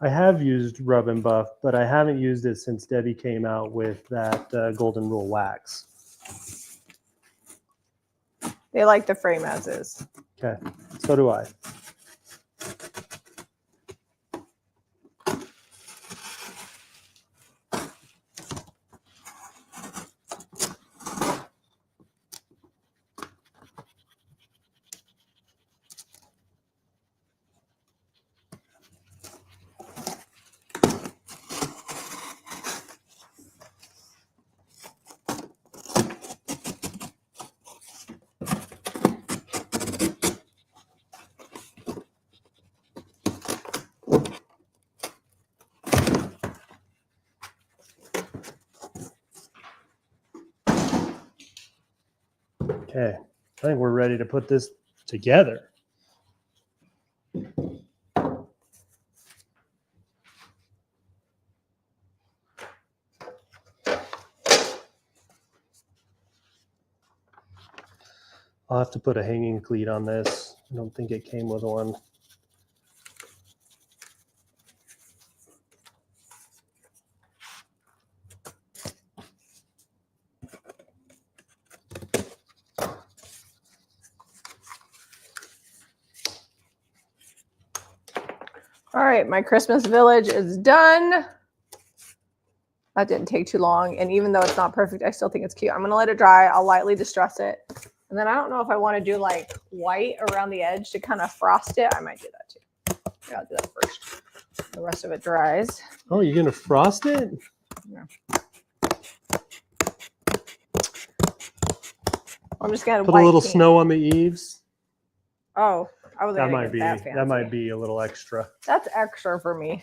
I have used Rub and Buff, but I haven't used it since Debbie came out with that Golden Rule wax. They like the frame as is. Okay, so do I. Okay, I think we're ready to put this together. I'll have to put a hanging cleat on this. I don't think it came with one. All right, my Christmas village is done. That didn't take too long. And even though it's not perfect, I still think it's cute. I'm gonna let it dry. I'll lightly distress it. And then I don't know if I want to do like white around the edge to kind of frost it. I might do that too. Yeah, I'll do that first. The rest of it dries. Oh, you're gonna frost it? Yeah. I'm just gonna put a little snow on the eaves. Oh, I was that might be a little extra. That's extra for me.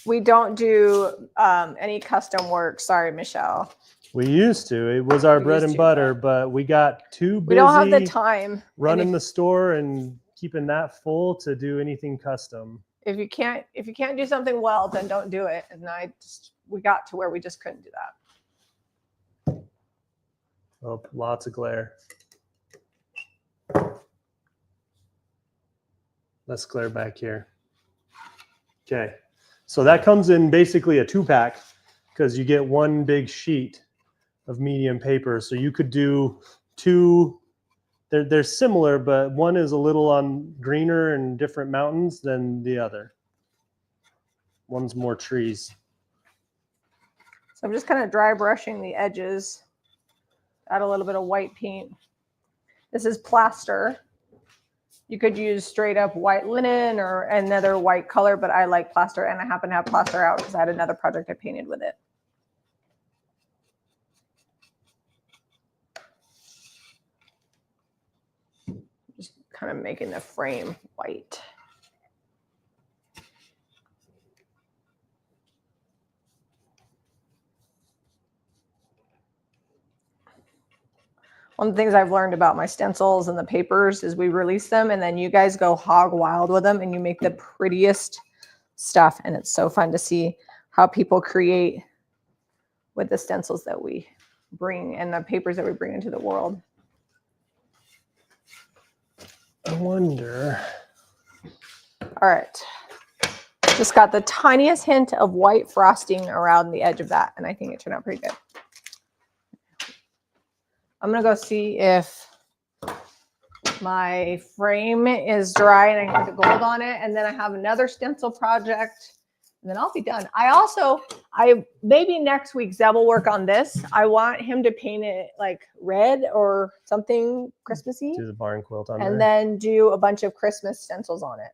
We don't do any custom work. Sorry, Michelle. We used to. It was our bread and butter, but we got too busy. We don't have the time running the store and keeping that full to do anything custom. If you can't do something well, then don't do it. And we got to where we just couldn't do that. Oh, lots of glare. Less glare back here. Okay. So that comes in basically a 2-pack because you get one big sheet of medium paper. So you could do 2. They're similar, but one is a little on greener and different mountains than the other. One's more trees. So I'm just kind of dry brushing the edges. Add a little bit of white paint. This is plaster. You could use straight up white linen or another white color, but I like plaster, and I happen to have plaster out because I had another project I painted with it. Just kind of making the frame white. One of the things I've learned about my stencils and the papers is we release them and then you guys go hog wild with them and you make the prettiest stuff. And it's so fun to see how people create with the stencils that we bring and the papers that we bring into the world. I wonder. All right. Just got the tiniest hint of white frosting around the edge of that. And I think it turned out pretty good. I'm going to go see if my frame is dry and I can put the gold on it. And then I have another stencil project and then I'll be done. Maybe next week Zeb will work on this. I want him to paint it like red or something Christmassy. Do the barn quilt on there. And then do a bunch of Christmas stencils on it.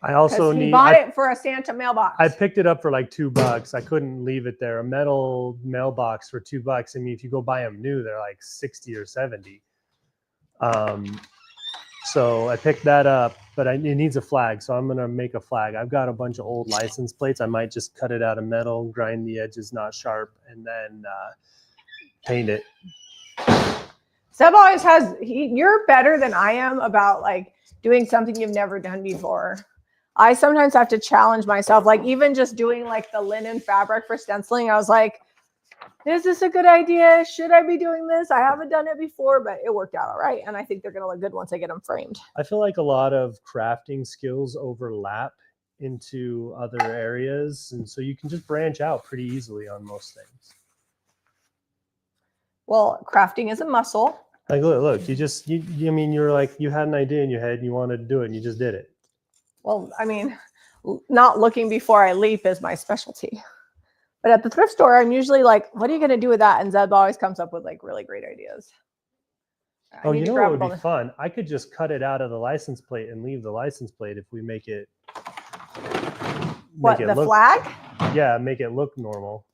I also He bought it for a Santa mailbox. I picked it up for like $2. I couldn't leave it there. A metal mailbox for $2. I mean, if you go buy them new, they're like 60 or 70. So I picked that up, but it needs a flag. So I'm going to make a flag. I've got a bunch of old license plates. I might just cut it out of metal, grind the edges not sharp, and then paint it. Seb always has, you're better than I am about like doing something you've never done before. I sometimes have to challenge myself, like even just doing like the linen fabric for stenciling. I was like, Is this a good idea? Should I be doing this? I haven't done it before, but it worked out all right. And I think they're going to look good once I get them framed. I feel like a lot of crafting skills overlap into other areas. And so you can just branch out pretty easily on most things. Well, crafting is a muscle. Like, look, I mean, you're like, you had an idea in your head and you wanted to do it and you just did it. Well, I mean, not looking before I leap is my specialty. But at the thrift store, I'm usually like, what are you going to do with that? And Zeb always comes up with like really great ideas. Oh, you know what would be fun? I could just cut it out of the license plate and leave the license plate if we make it. What, the flag? Yeah, make it look normal.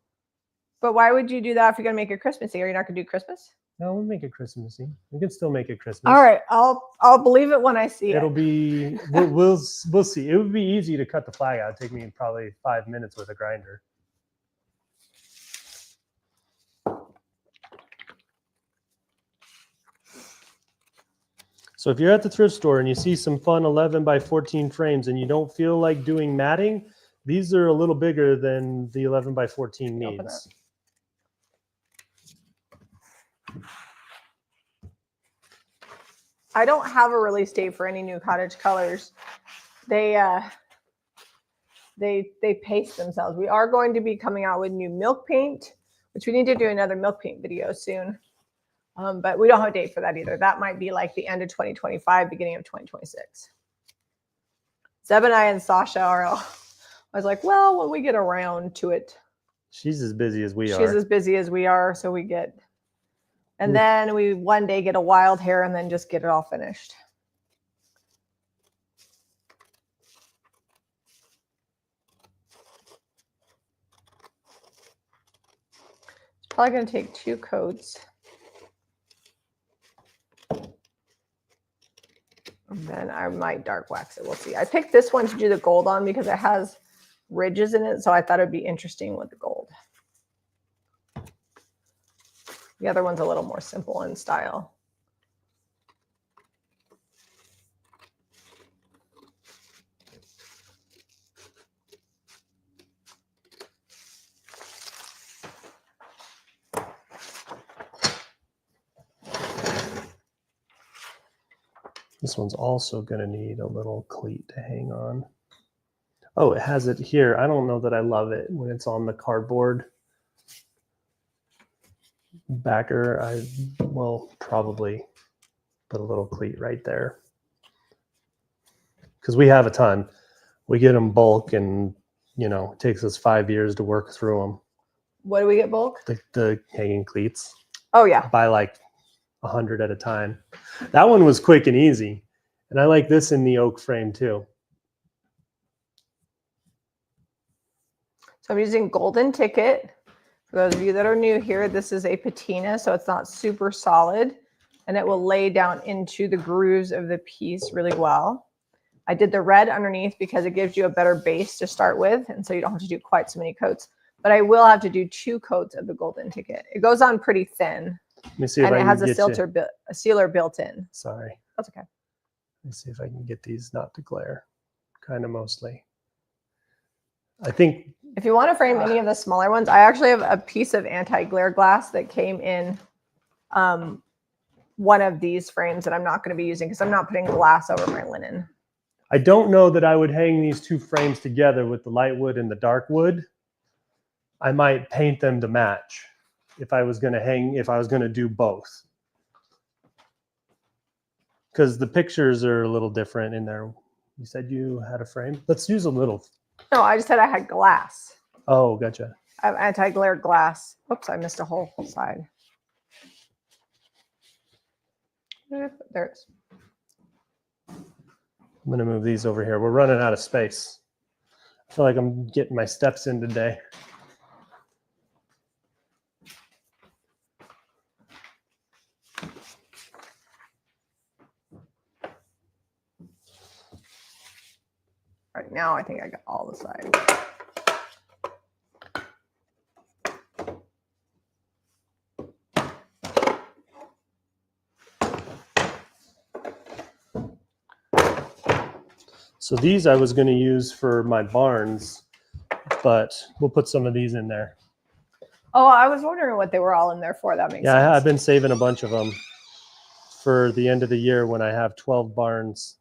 But why would you do that if you're going to make it Christmassy? Are you not going to do Christmas? No, we'll make it Christmassy. We can still make it Christmas. All right, I'll believe it when I see it. It'll be we'll see. It would be easy to cut the flag out. It'd take me probably 5 minutes with a grinder. So if you're at the thrift store and you see some fun 11 by 14 frames and you don't feel like doing matting, these are a little bigger than the 11 by 14 needs. I don't have a release date for any new cottage colors. They pace themselves. We are going to be coming out with new milk paint, which we need to do another milk paint video soon. But we don't have a date for that either. That might be like the end of 2025, beginning of 2026. Zeb and I and Sasha are all, I was like, well, when we get around to it. She's as busy as we are. She's as busy as we are, so we get, and then we one day get a wild hair and then just get it all finished. It's probably going to take 2 coats. And then I might dark wax it. We'll see. I picked this one to do the gold on because it has ridges in it. So I thought it'd be interesting with the gold. The other one's a little more simple in style. This one's also going to need a little cleat to hang on. Oh, it has it here. I don't know that I love it when it's on the cardboard backer. I will probably put a little cleat right there. Because we have a ton. We get them bulk and, you know, it takes us 5 years to work through them. What do we get bulk? The hanging cleats. Oh, yeah. Buy like 100 at a time. That one was quick and easy. And I like this in the oak frame too. So I'm using Golden Ticket. For those of you that are new here, this is a patina, so it's not super solid. And it will lay down into the grooves of the piece really well. I did the red underneath because it gives you a better base to start with. And so you don't have to do quite so many coats. But I will have to do 2 coats of the Golden Ticket. It goes on pretty thin. Let me see if and I it can has a sealer built in. Sorry. That's okay. Let me see if I can get these not to glare. Kind of mostly. I think if you want to frame any of the smaller ones, I actually have a piece of anti-glare glass that came in one of these frames that I'm not going to be using because I'm not putting glass over my linen. I don't know that I would hang these 2 frames together with the light wood and the dark wood. I might paint them to match if I was going to do both. Because the pictures are a little different in there. You said you had a frame. Let's use a little. No, I just said I had glass. Oh, gotcha. I have anti-glare glass. Oops, I missed a whole side. There it is. I'm going to move these over here. We're running out of space. I feel like I'm getting my steps in today. Right now, I think I got all the sides. So these I was going to use for my barns, but we'll put some of these in there. Oh, I was wondering what they were all in there for. That makes sense. Yeah, I've been saving a bunch of them for the end of the year when I have 12 barns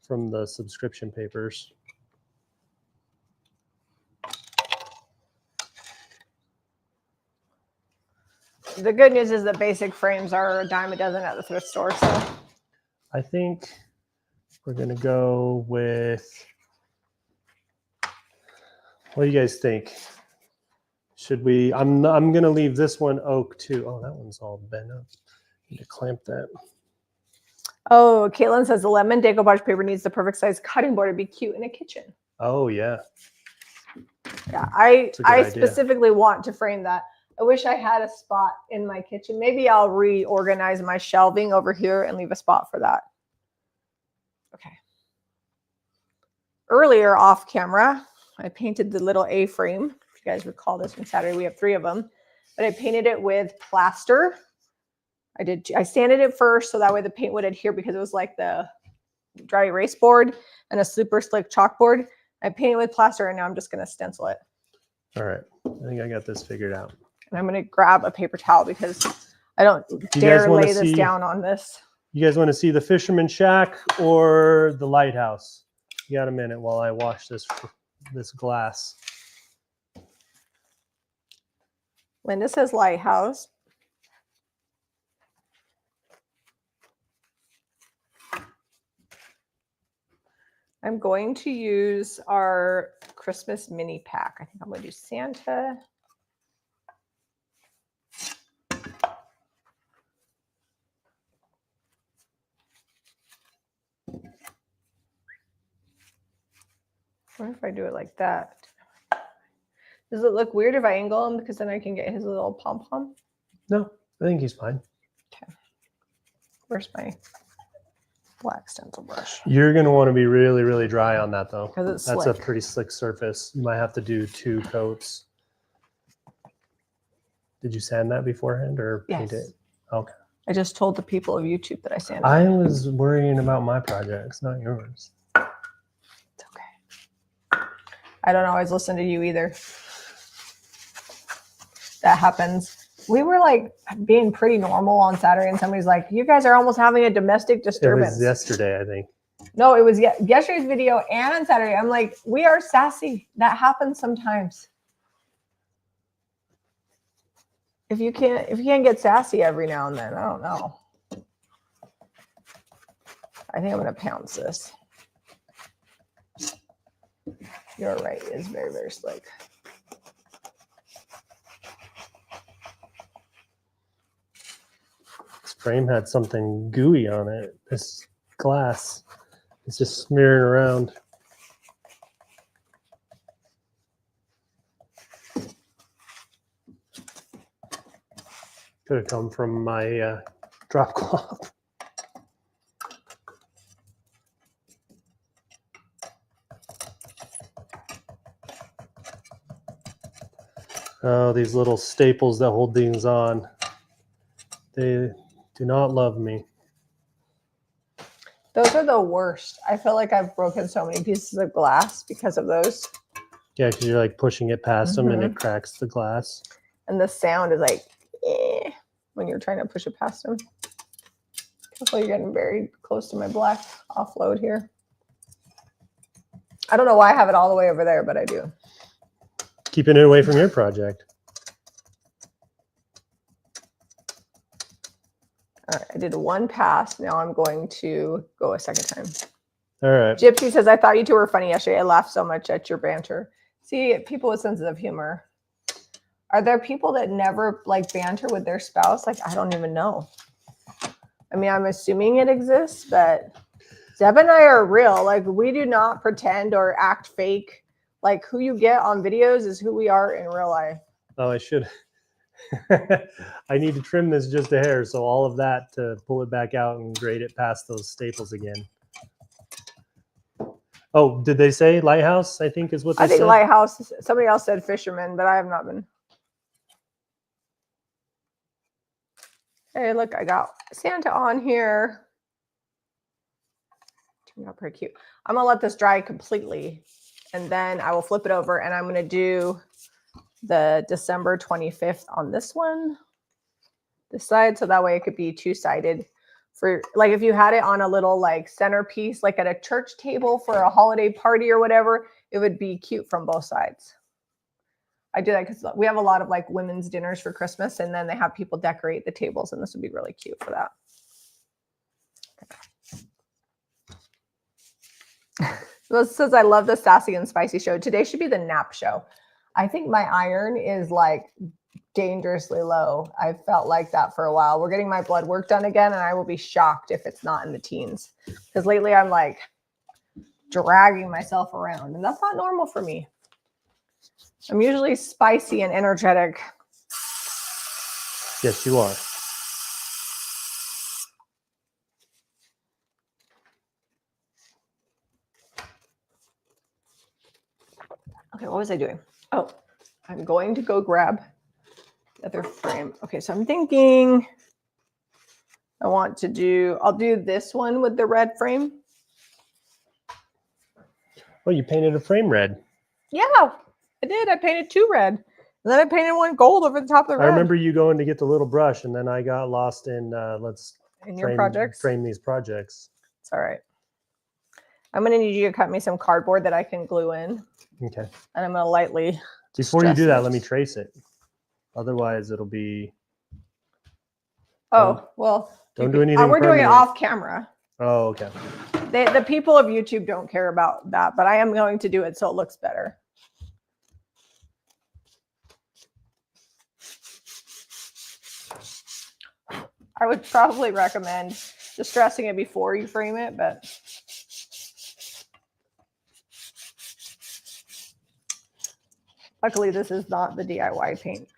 from the subscription papers. The good news is that basic frames are a dime a dozen at the thrift store. So I think we're gonna go with, what do you guys think? Should we, I'm gonna leave this one oak too. Oh, that one's all bent up. Need to clamp that. oh, Caitlin says the lemon decoupage paper needs the perfect size cutting board to be cute in a kitchen. Oh yeah. Yeah, I idea. specifically want to frame that. I wish I had a spot in my kitchen. Maybe I'll reorganize my shelving over here and leave a spot for that. Okay. Earlier off camera, I painted the little A-frame. If you guys recall this from Saturday, we have 3 of them. But I painted it with plaster. I sanded it first so that way the paint would adhere because it was like the dry erase board and a super slick chalkboard. I painted with plaster and now I'm just going to stencil it. All right. I think I got this figured out. And I'm going to grab a paper towel because I don't dare lay this down on this. You guys want to see the fisherman shack or the lighthouse? You got a minute while I wash this glass. Linda says lighthouse. I'm going to use our Christmas mini pack. I think I'm going to do Santa. I wonder if I do it like that. Does it look weird if I angle him because then I can get his little pom-pom? No, I think he's fine. Okay. Where's my black stencil brush? You're going to want to be really, really dry on that though. Because it's That's slick. a pretty slick surface. You might have to do 2 coats. Did you sand that beforehand or paint it? Okay. I just told the people of YouTube that I sanded. I was worrying about my projects, not yours. It's okay. I don't always listen to you either. That happens. We were like being pretty normal on Saturday and somebody's like, you guys are almost having a domestic disturbance. It was yesterday, I think. No, it was yesterday's video and on Saturday. I'm like, we are sassy. That happens sometimes. If you can't get sassy every now and then, I don't know. I think I'm gonna pounce this. You're right, it's very, very slick. This frame had something gooey on it. This glass is just smearing around. Could have come from my drop cloth. Oh, these little staples that hold things on. They do not love me. Those are the worst. I feel like I've broken so many pieces of glass because of those. Yeah, because you're like pushing it past them and it cracks the glass. And the sound is like, eh, when you're trying to push it past them. Hopefully you're getting very close to my black offload here. I don't know why I have it all the way over there, but I do. Keeping it away from your project. All right, I did 1 pass. Now I'm going to go a second time. All right. Gypsy says, I thought you two were funny yesterday. I laughed so much at your banter. See, people with sensitive humor. Are there people that never like banter with their spouse? Like, I don't even know. I mean, I'm assuming it exists, but Zeb and I are real. Like, we do not pretend or act fake. Like, who you get on videos is who we are in real life. Oh, I should. I need to trim this just a hair. So all of that to pull it back out and grade it past those staples again. Oh, did they say lighthouse? I think is what they said. I think lighthouse. Somebody else said fisherman, but I have not been. Hey, look, I got Santa on here. Turned out pretty cute. I'm going to let this dry completely, and then I will flip it over, and I'm going to do the December 25th on this one, this side. So that way it could be two-sided for like if you had it on a little like centerpiece, like at a church table for a holiday party or whatever, it would be cute from both sides. I do that because we have a lot of like women's dinners for Christmas, and then they have people decorate the tables, and this would be really cute for that. This says, I love the Sassy and Spicy show. Today should be the nap show. I think my iron is like dangerously low. I felt like that for a while. We're getting my blood work done again, and I will be shocked if it's not in the teens. Because lately I'm like dragging myself around, and that's not normal for me. I'm usually spicy and energetic. Yes, you are. Okay, what was I doing? Oh, I'm going to go grab the other frame. Okay, so I'm thinking I'll do this one with the red frame. Oh, you painted a frame red. Yeah, I did. I painted two red. And then I painted one gold over the top of the red. I remember you going to get the little brush, and then I got lost in your projects. Frame these projects. It's all right. I'm going to need you to cut me some cardboard that I can glue in. Okay. And I'm going to lightly. Before you do that, let me trace it. Otherwise, it'll be. Oh, well. Don't do anything. We're doing it off camera. Oh, okay. The people of YouTube don't care about that, but I am going to do it so it looks better. I would probably recommend distressing it before you frame it, but luckily this is not the DIY paint.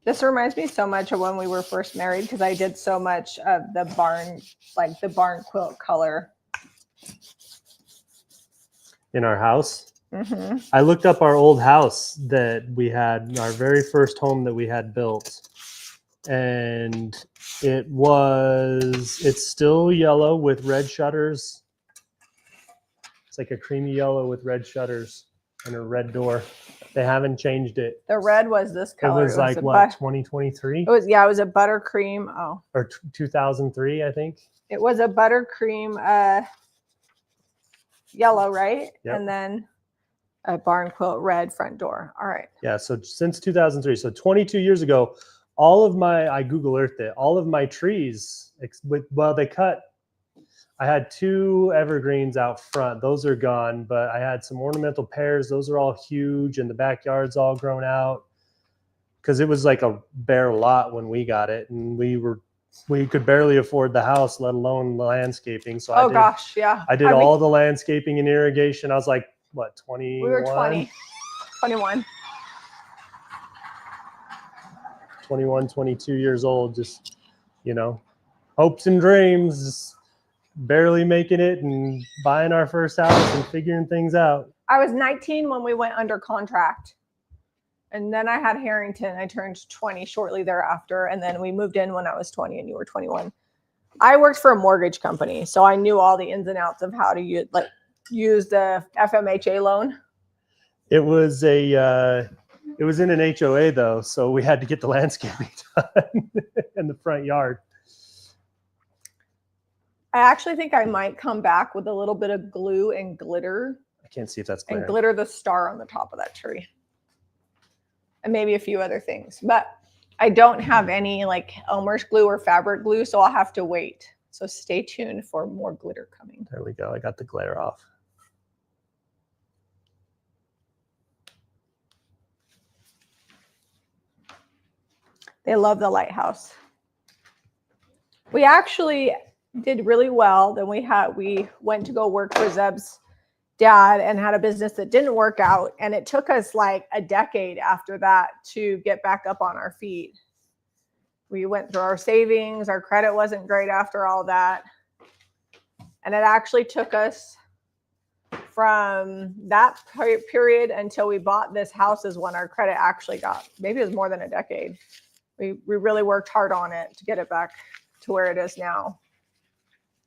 This reminds me so much of when we were first married because I did so much of the barn, like the barn quilt color. In our house? Mm-hmm. I looked up our old house that we had, our very first home that we had built. And it's still yellow with red shutters. It's like a creamy yellow with red shutters and a red door. They haven't changed it. The red was this color. It was like what, 2023? It was, yeah, it was a buttercream. Oh. Or 2003, I think. It was a buttercream yellow, right? Yep. And then a barn quilt red front door. All right. Yeah, so since 2003, so 22 years ago, I Google Earthed it, all of my trees, they cut, I had 2 evergreens out front. Those are gone, but I had some ornamental pears. Those are all huge, and the backyard's all grown out because it was like a bare lot when we got it, and we could barely afford the house, let alone landscaping. So I did all the landscaping and irrigation. I was like, what, 21? We were 21. 21, 22 years old, just, hopes and dreams, just barely making it and buying our first house and figuring things out. I was 19 when we went under contract. And then I had Harrington. I turned 20 shortly thereafter. And then we moved in when I was 20 and you were 21. I worked for a mortgage company, so I knew all the ins and outs of how to use the FMHA loan. It was in an HOA though, so we had to get the landscaping done in the front yard. I actually think I might come back with a little bit of glue and glitter. I can't see if that's clear. And glitter the star on the top of that tree. And maybe a few other things. But I don't have any like Elmer's glue or fabric glue, so I'll have to wait. So stay tuned for more glitter coming. There we go. I got the glare off. They love the lighthouse. We actually did really well. Then we went to go work for Zeb's dad and had a business that didn't work out. And it took us like a decade after that to get back up on our feet. We went through our savings. Our credit wasn't great after all that. And it actually took us from that period until we bought this house is when our credit actually got, maybe it was more than a decade. We really worked hard on it to get it back to where it is now.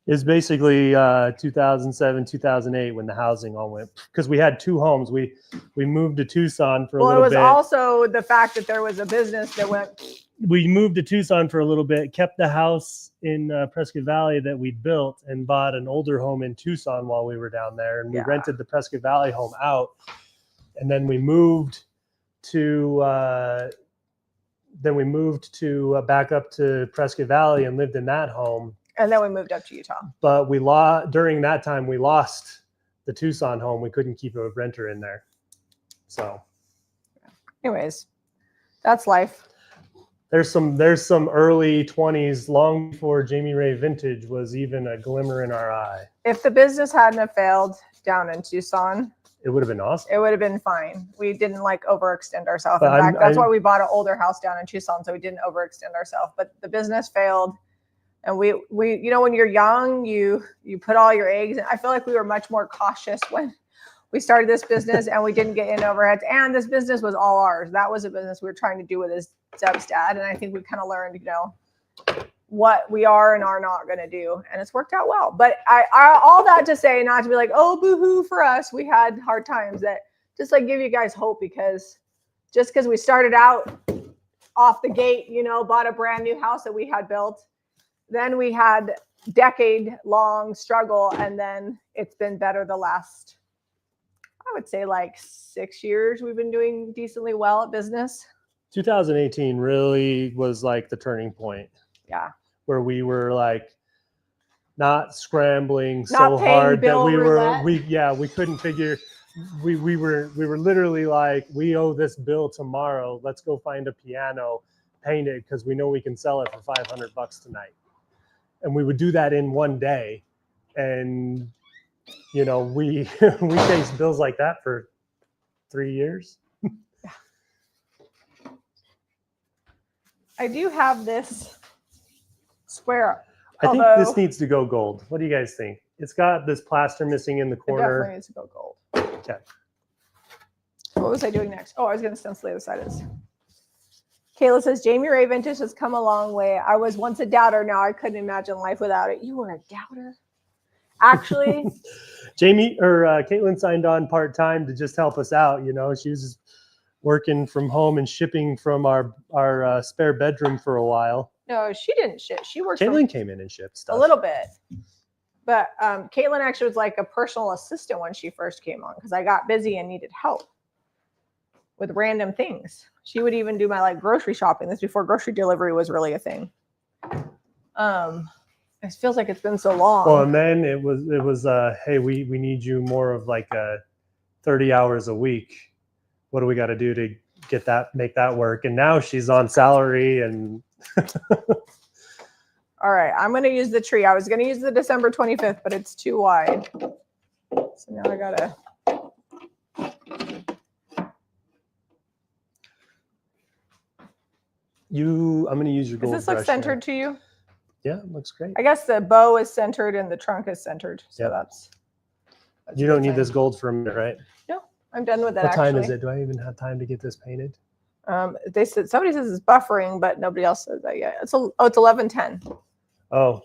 It's basically 2007, 2008 when the housing all went, because we had two homes. We moved to Tucson for a Well, it little was bit. also the fact that there was a business that went. We moved to Tucson for a little bit, kept the house in Prescott Valley that we built, and bought an older home in Tucson while we were down there. And we rented the Prescott Valley home out. And then we moved to back up to Prescott Valley and lived in that home. And then we moved up to Utah. But during that time, we lost the Tucson home. We couldn't keep a renter in there. So anyways, that's life. There's some early 20s, long before Jamie Ray Vintage was even a glimmer in our eye. If the business hadn't have failed down in Tucson, it would have been awesome. It would have been fine. We didn't like overextend ourselves. In fact, that's why we bought an older house down in Tucson, so we didn't overextend ourselves. But the business failed, and we you know, when you're young, you put all your eggs in. I feel like we were much more cautious when we started this business and we didn't get in overheads. And this business was all ours. That was a business we were trying to do with his Zeb's dad. And I think we kind of learned, you know, what we are and are not going to do. And it's worked out well. But I all that to say, not to be like, oh, boo-hoo for us. We had hard times. That just like give you guys hope, because just because we started out off the gate, you know, bought a brand new house that we had built, then we had decade-long struggle. And then it's been better the last, I would say, like 6 years. We've been doing decently well at business. 2018 really was like the turning point. Yeah. Where we were like not scrambling so hard that we couldn't figure. We were literally like, we owe this bill tomorrow. Let's go find a piano, paint it, because we know we can sell it for $500 tonight. And we would do that in one day. And you know, we faced bills like that for 3 years. I do have this square. I think this needs to go gold. What do you guys think? It's got this plaster missing in the corner. It definitely needs to go gold. Okay. What was I doing next? Oh, I was going to stencil the other side of this. Kayla says, Jamie Ray Vintage has come a long way. I was once a doubter. Now I couldn't imagine life without it. You were a doubter? Actually, Caitlin signed on part-time to just help us out. You know, she was just working from home and shipping from our spare bedroom for a while. No, she didn't ship. She worked. Caitlin came in and shipped stuff. A little bit. But Caitlin actually was like a personal assistant when she first came on, because I got busy and needed help with random things. She would even do my like grocery shopping. This before grocery delivery was really a thing. It feels like it's been so long. Well, and then it was hey, we need you more of like 30 hours a week. What do we got to do to make that work? And now she's on salary and all right, I'm going to use the tree. I was going to use the December 25th, but it's too wide. So now I got to. I'm going to use your gold brush. Does this look centered to you? Yeah, it looks great. I guess the bow is centered and the trunk is centered. So that's you don't need this gold for a minute, right? No, I'm done with it. What time is it? Do I even have time to get this painted? They said somebody says it's buffering, but nobody else says that yet. It's 11:10. Oh,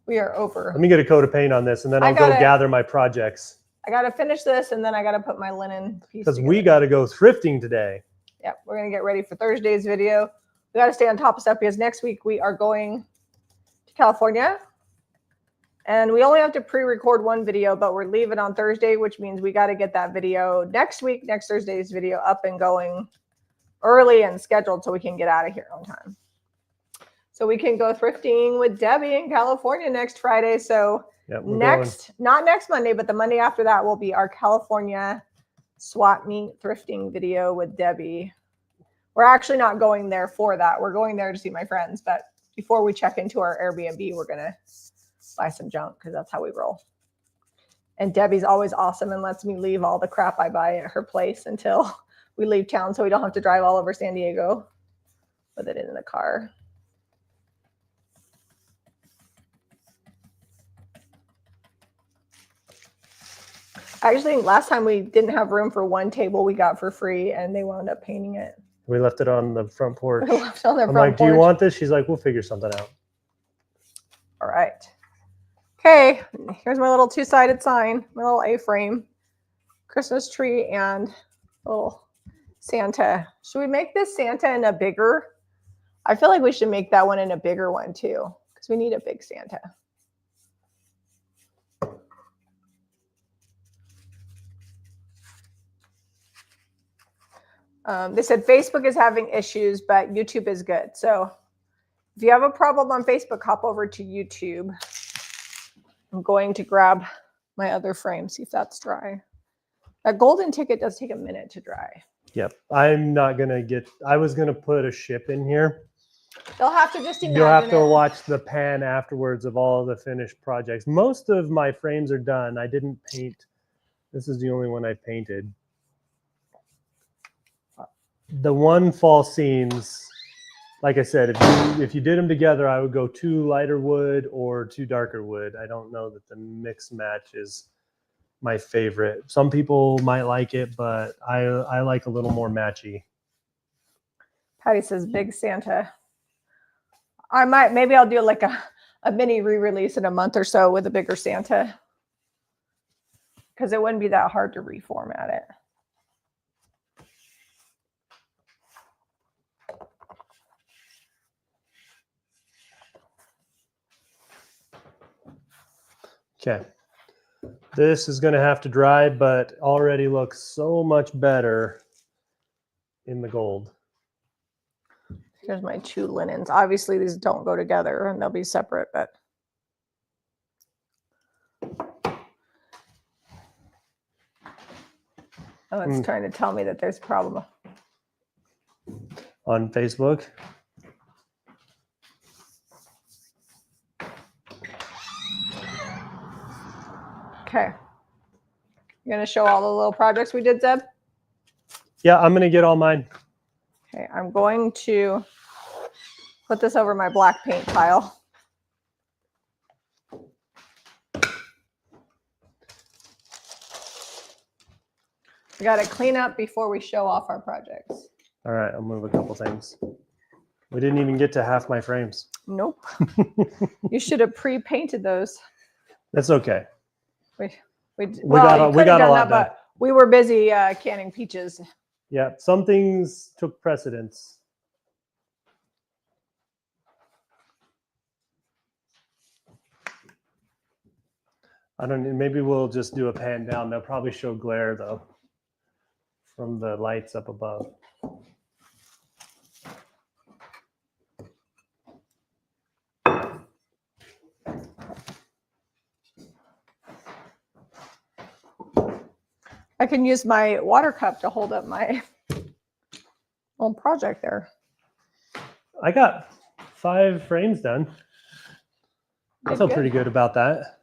we are over. Let me get a coat of paint on this, and then I'll go gather my projects. I got to finish this, and then I got to put my linen piece. Because we got to go thrifting today. Yep, we're gonna get ready for Thursday's video. We got to stay on top of stuff because next week we are going to California. And we only have to pre-record one video, but we're leaving on Thursday, which means we got to get that video next week, next Thursday's video up and going early and scheduled so we can get out of here on time. So we can go thrifting with Debbie in California next Friday. So not next Monday, but the Monday after that will be our California swap meet thrifting video with Debbie. We're actually not going there for that. We're going there to see my friends. But before we check into our Airbnb, we're going to buy some junk because that's how we roll. And Debbie's always awesome and lets me leave all the crap I buy at her place until we leave town so we don't have to drive all over San Diego with it in the car. I actually think last time we didn't have room for one table we got for free and they wound up painting it. We left it on the front porch. We left it on their I'm front like, porch. do you want this? She's like, we'll figure something out. All right. Okay, here's my little two-sided sign, my little A-frame, Christmas tree, and a little Santa. Should we make this Santa in a bigger? I feel like we should make that one in a bigger one too, because we need a big Santa. They said Facebook is having issues, but YouTube is good. So if you have a problem on Facebook, hop over to YouTube. I'm going to grab my other frame, see if that's dry. That golden ticket does take a minute to dry. Yep. I'm not going to get, I was going to put a ship in here. They'll have to just imagine You'll have to it. watch the pan afterwards of all the finished projects. Most of my frames are done. I didn't paint. This is the only one I painted. The one fall scenes, like I said, if you did them together, I would go 2 lighter wood or 2 darker wood. I don't know that the mix match is my favorite. Some people might like it, but I like a little more matchy. Patty says big Santa. Maybe I'll do like a mini re-release in a month or so with a bigger Santa, because it wouldn't be that hard to reformat it. Okay. This is going to have to dry, but already looks so much better in the gold. Here's my 2 linens. Obviously, these don't go together and they'll be separate, but. Oh, it's trying to tell me that there's a problem. On Facebook. Okay. You're going to show all the little projects we did, Zeb? Yeah, I'm going to get all mine. Okay, I'm going to put this over my black paint pile. We got to clean up before we show off our projects. All right, I'll move a couple things. We didn't even get to half my frames. Nope. You should have pre-painted those. That's okay. We got a lot done. But we were busy canning peaches. Yeah, some things took precedence. I don't know, maybe we'll just do a pan down. They'll probably show glare though from the lights up above. I can use my water cup to hold up my little project there. I got 5 frames done. I feel pretty good about that.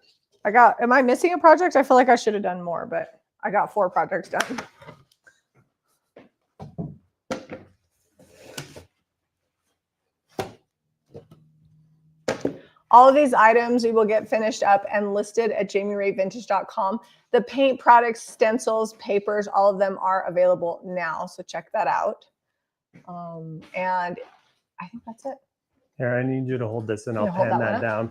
Am I missing a project? I feel like I should have done more, but I got 4 projects done. All of these items we will get finished up and listed at jamierayvintage.com. The paint products, stencils, papers, all of them are available now. So check that out. And I think that's it. Here, I need you to hold this and I'll hold pan that down.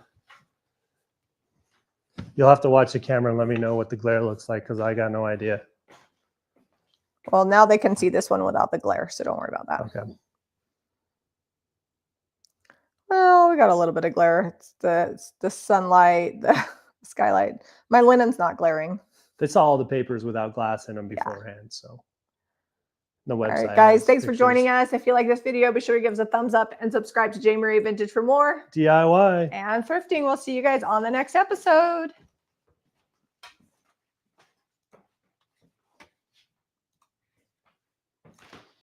You'll have to watch the camera and let me know what the glare looks like because I got no idea. Well, now they can see this one without the glare, so don't worry about that. Okay. Well, we got a little bit of glare. It's the sunlight, the skylight. My linen's not glaring. They saw all the papers without glass in them beforehand, so the website. All right, guys, thanks for joining us. If you like this video, be sure to give us a thumbs up and subscribe to Jamie Ray Vintage for more DIY and thrifting. We'll see you guys on the next episode.